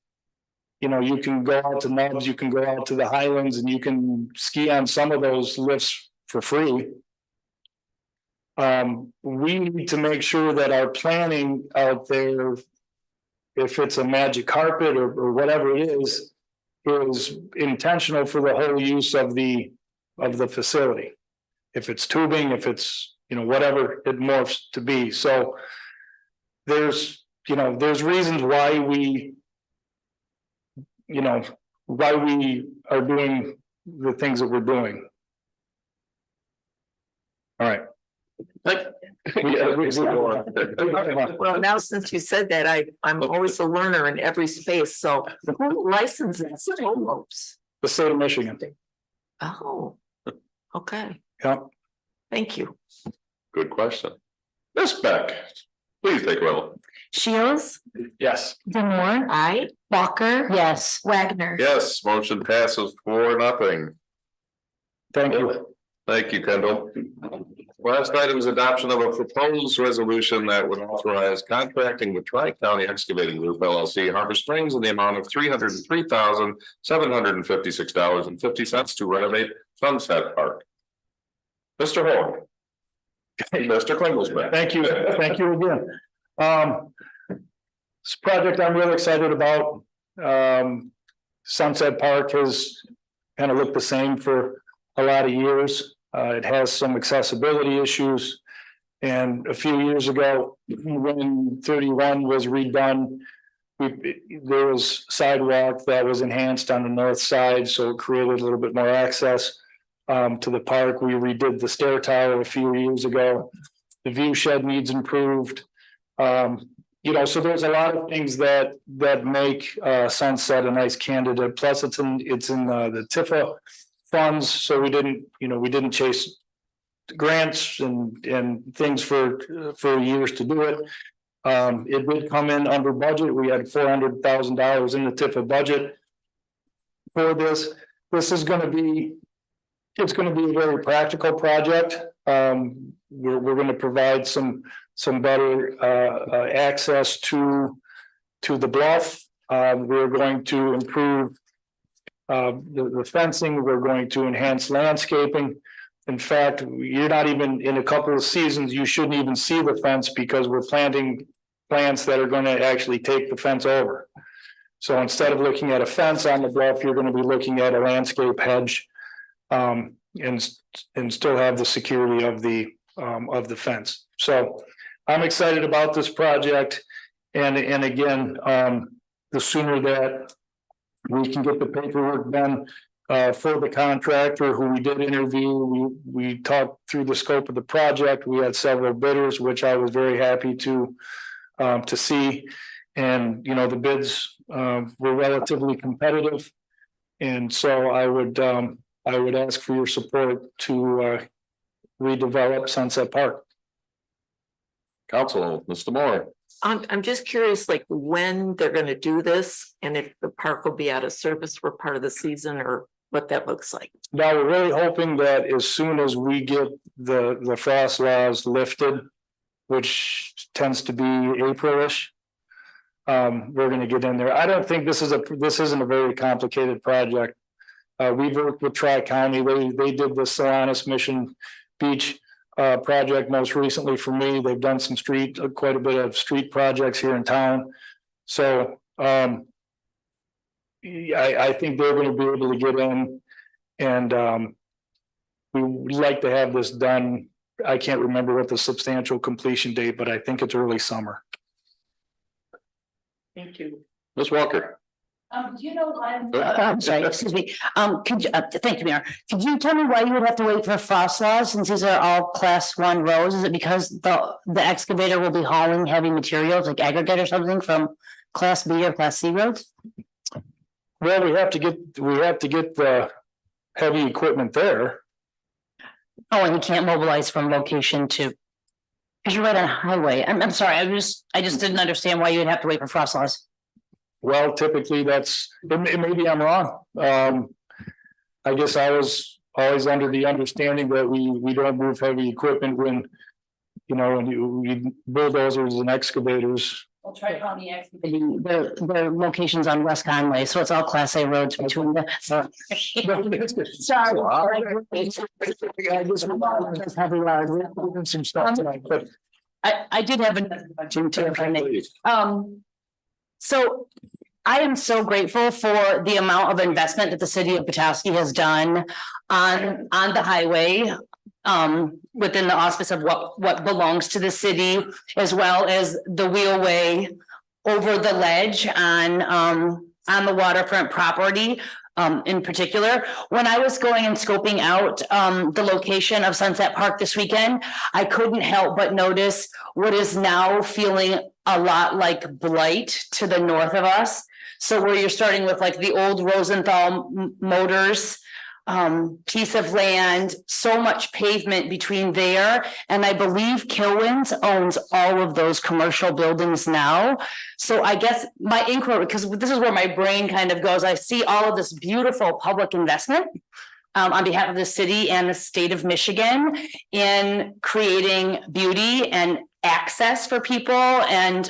You can go out to Nubs, you can go out to the Highlands, and you can ski on some of those lifts for free. We need to make sure that our planning out there, if it's a magic carpet or whatever it is intentional for the whole use of the facility. If it's tubing, if it's, whatever it morphs to be. So there's reasons why we are doing the things that we're doing. All right. Well, now since you said that, I'm always a learner in every space, so who licenses tow ropes? The state of Michigan. Oh, okay, Yeah. thank you. Good question. Ms. Beck, please take roll. Shields, Yes. Demore, Aye. Walker. Yes. Wagner. Yes, motion passes 4-0. Thank you. Thank you, Kendall. Last item is adoption of a proposed resolution that would authorize contracting with Tri-County Excavating Group LLC Harbor Springs in the amount of $303,756.50 to renovate Sunset Park. Mr. Hall. Mr. Klingelsman. Thank you. Thank you again. This project I'm really excited about. Sunset Park has kind of looked the same for a lot of years. It has some accessibility issues. And a few years ago, when 31 was redone, there was sidewalk that was enhanced on the north side, so it created a little bit more access to the park. We redid the stair tower a few years ago. The view shed needs improved. So there's a lot of things that make Sunset a nice candidate. Plus, it's in the TIFA funds, so we didn't chase grants and things for years to do it. It did come in under budget. We had $400,000 in the TIFA budget for this. This is going to be a very practical project. We're going to provide some better access to the bluff. We're going to improve the fencing. We're going to enhance landscaping. In fact, you're not even in a couple of seasons, you shouldn't even see the fence because we're planting plants that are going to actually take the fence over. So instead of looking at a fence on the bluff, you're going to be looking at a landscape hedge and still have the security of the fence. So I'm excited about this project. And again, the sooner that we can get the paperwork done for the contractor who we did interview, we talked through the scope of the project. We had several bidders, which I was very happy to see. And, the bids were relatively competitive. And so I would ask for your support to redevelop Sunset Park. Council, Mr. Moore. I'm just curious, like when they're gonna do this and if the park will be out of service for part of the season or what that looks like. Now, we're really hoping that as soon as we get the frost laws lifted, which tends to be Aprilish, we're gonna get in there. I don't think this isn't a very complicated project. We've worked with Tri-County. They did the Solanas Mission Beach project most recently for me. They've done quite a bit of street projects here in town. So I think they're going to be able to get in, and we would like to have this done. I can't remember what the substantial completion date, but I think it's early summer. Thank you. Ms. Walker. I'm sorry, excuse me. Thank you, Mayor. Could you tell me why you would have to wait for frost laws since these are all class 1 roads? Is it because the excavator will be hauling heavy materials like aggregate or something from class B or class C roads? Well, we have to get the heavy equipment there. Oh, and you can't mobilize from location to, because you're right on a highway. I'm sorry, I just didn't understand why you would have to wait for frost laws. Well, typically maybe I'm wrong. I guess I was always under the understanding that we don't move heavy equipment when we bulldozers and excavators. We'll try on the excavating, their locations on West Conway, so it's all class A roads between the. Sorry. Some stuff tonight, but I did have another question too, if I may. So I am so grateful for the amount of investment that the city of Petoskey has done on the highway. Within the auspice of what belongs to the city, as well as the wheelway over the ledge on the waterfront property. in particular. When I was going and scoping out the location of Sunset Park this weekend, I couldn't help but notice what is now feeling a lot like blight to the north of us. So where you're starting with like the old Rosenthal Motors piece of land, so much pavement between there. And I believe Kilwins owns all of those commercial buildings now. So I guess my inquiry, because this is where my brain kind of goes, I see all of this beautiful public investment on behalf of the city and the state of Michigan in creating beauty and access for people and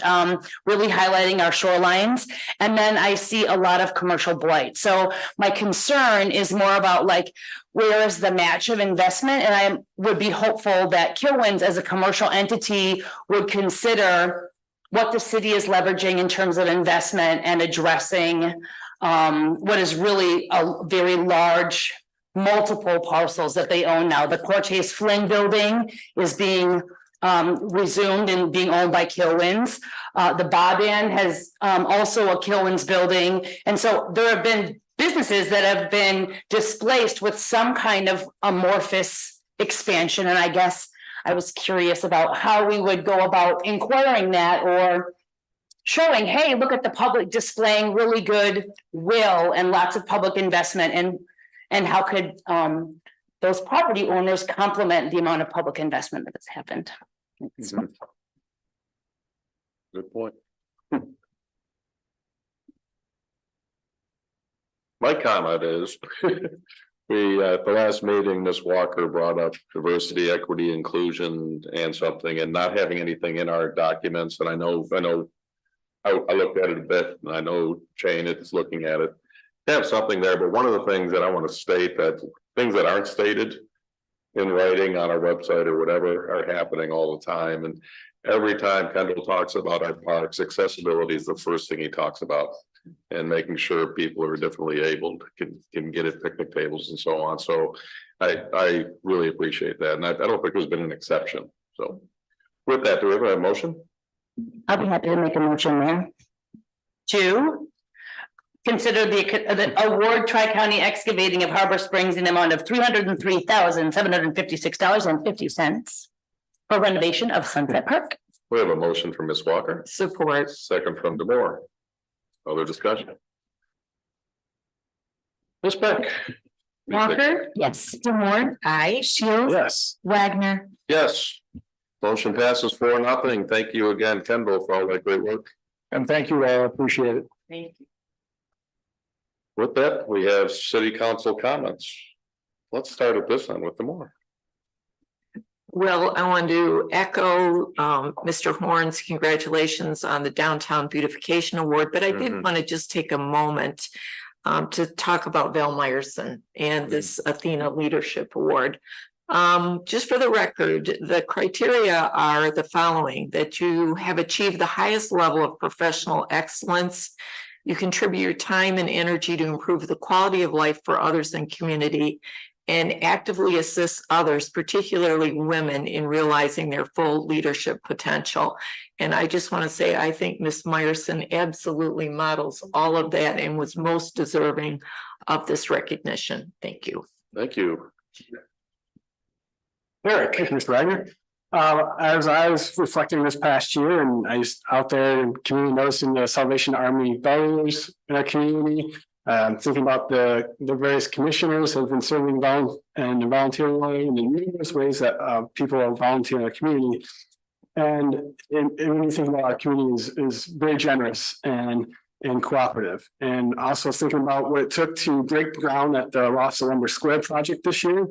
really highlighting our shorelines. And then I see a lot of commercial blight. So my concern is more about like, where is the match of investment? And I would be hopeful that Kilwins as a commercial entity would consider what the city is leveraging in terms of investment and addressing what is really a very large multiple parcels that they own now. The Cortez Flynn building is being resumed and being owned by Kilwins. The Bob-Ann has also a Kilwins building. And so there have been businesses that have been displaced with some kind of amorphous expansion. And I guess I was curious about how we would go about inquiring that or showing, hey, look at the public displaying really good will and lots of public investment, and how could those property owners complement the amount of public investment that has happened. Good point. My comment is, we, at the last meeting, Ms. Walker brought up diversity, equity, inclusion and something, and not having anything in our documents, and I looked at it a bit, and I know Shane is looking at it. They have something there, but one of the things that I want to state, that things that aren't stated in writing on our website or whatever are happening all the time. And every time Kendall talks about our parks, accessibility is the first thing he talks about. And making sure people are differently abled can get at picnic tables and so on. So I really appreciate that. And I don't think there's been an exception. So with that, do we have a motion? I'll be happy to make a motion there. To consider the award Tri-County Excavating of Harbor Springs in the amount of $303,756.50 for renovation of Sunset Park. We have a motion from Ms. Walker. Support. Second from DeMore. Other discussion? Ms. Beck. Walker, yes. DeMore, Aye. Shields, Yes. Wagner. Yes. Motion passes 4-0. Thank you again, Kendall, for all that great work. And thank you all, appreciate it. Thank you. With that, we have city council comments. Let's start at this end with DeMore. Well, I want to echo Mr. Horn's congratulations on the Downtown Beautification Award, but I did want to just take a moment to talk about Val Meyerson and this Athena Leadership Award. Just for the record, the criteria are the following: that you have achieved the highest level of professional excellence, you contribute your time and energy to improve the quality of life for others and community, and actively assist others, particularly women, in realizing their full leadership potential. And I just want to say, I think Ms. Meyerson absolutely models all of that and was most deserving of this recognition. Thank you. Thank you. Eric, thank you, Mr. Wagner. As I was reflecting this past year, and I was out there in community noticing the Salvation Army barriers in our community, thinking about the various commissioners who have been serving and volunteering in the numerous ways that people are volunteering in our community. And when you think about our community is very generous and cooperative. And also thinking about what it took to break ground at the Rossa Lumber Square project this year.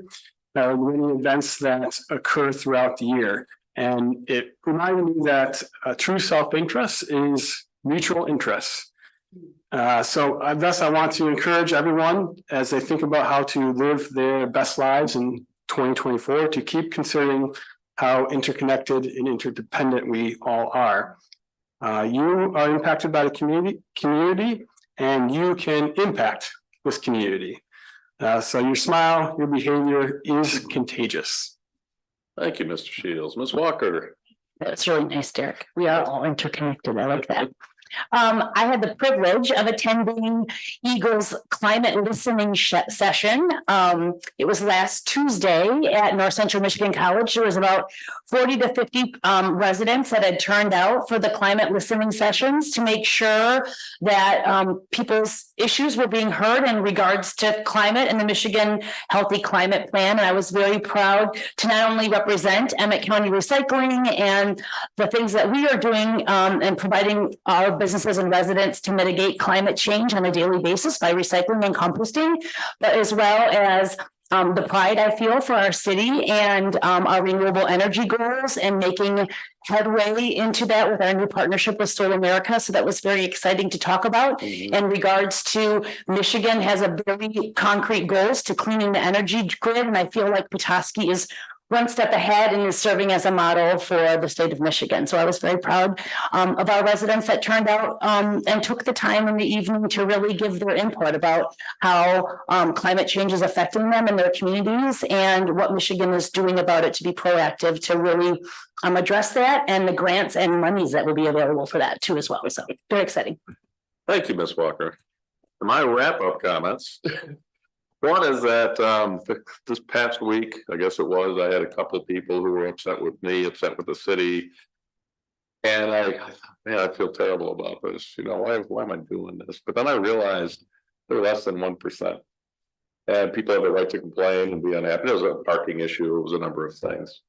Many events that occur throughout the year. And it reminded me that true self-interest is mutual interest. So thus I want to encourage everyone as they think about how to live their best lives in 2024 to keep considering how interconnected and interdependent we all are. You are impacted by the community and you can impact this community. So your smile, your behavior is contagious. Thank you, Mr. Shields. Ms. Walker. That's really nice, Derek. We are all interconnected. I like that. I had the privilege of attending Eagle's climate listening session. It was last Tuesday at North Central Michigan College. There was about 40 to 50 residents that had turned out for the climate listening sessions to make sure that people's issues were being heard in regards to climate and the Michigan Healthy Climate Plan. And I was very proud to not only represent Emmett County Recycling and the things that we are doing and providing our businesses and residents to mitigate climate change on a daily basis by recycling and composting, but as well as the pride I feel for our city and our renewable energy goals and making headway into that with our new partnership with Solar America. So that was very exciting to talk about in regards to Michigan has a very concrete goals to cleaning the energy grid. And I feel like Petoskey is one step ahead and is serving as a model for the state of Michigan. So I was very proud of our residents that turned out and took the time in the evening to really give their input about how climate change is affecting them and their communities and what Michigan is doing about it to be proactive to really address that and the grants and monies that will be available for that too as well. So very exciting. Thank you, Ms. Walker. My wrap-up comments. One is that this past week, I guess it was, I had a couple of people who were upset with me, upset with the city. And I feel terrible about this. You know, why am I doing this? But then I realized they're less than 1%. And people have the right to complain and be unhappy. It was a parking issue, it was a number of things.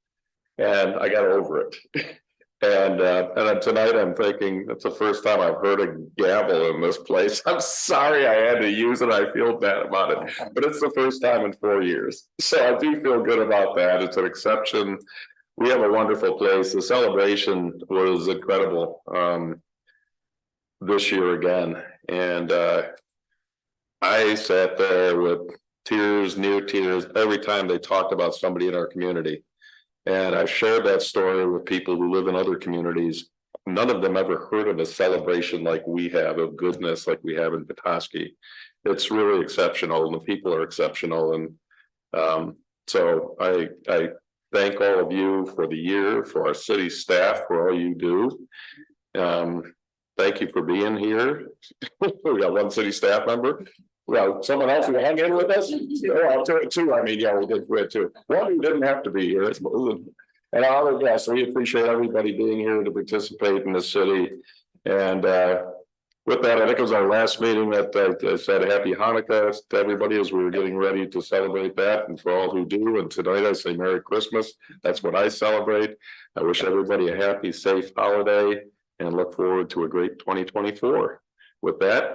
And I got over it. And then tonight I'm thinking it's the first time I've heard a gavel in this place. I'm sorry I had to use it. I feel bad about it, but it's the first time in 4 years. So I do feel good about that. It's an exception. We have a wonderful place. The celebration was incredible this year again. And I sat there with tears, near tears, every time they talked about somebody in our community. And I've shared that story with people who live in other communities. None of them ever heard of a celebration like we have, of goodness like we have in Petoskey. It's really exceptional, and the people are exceptional. And so I thank all of you for the year, for our city staff, for all you do. Thank you for being here. We got one city staff member. Well, someone else who hung in with us? Well, two, I mean, yeah, we did it too. One who didn't have to be here. And all of us, we appreciate everybody being here to participate in the city. And with that, I think it was our last meeting that I said happy Hanukkah to everybody as we were getting ready to celebrate that. And for all who do, and tonight I say Merry Christmas. That's what I celebrate. I wish everybody a happy, safe holiday and look forward to a great 2024. With that,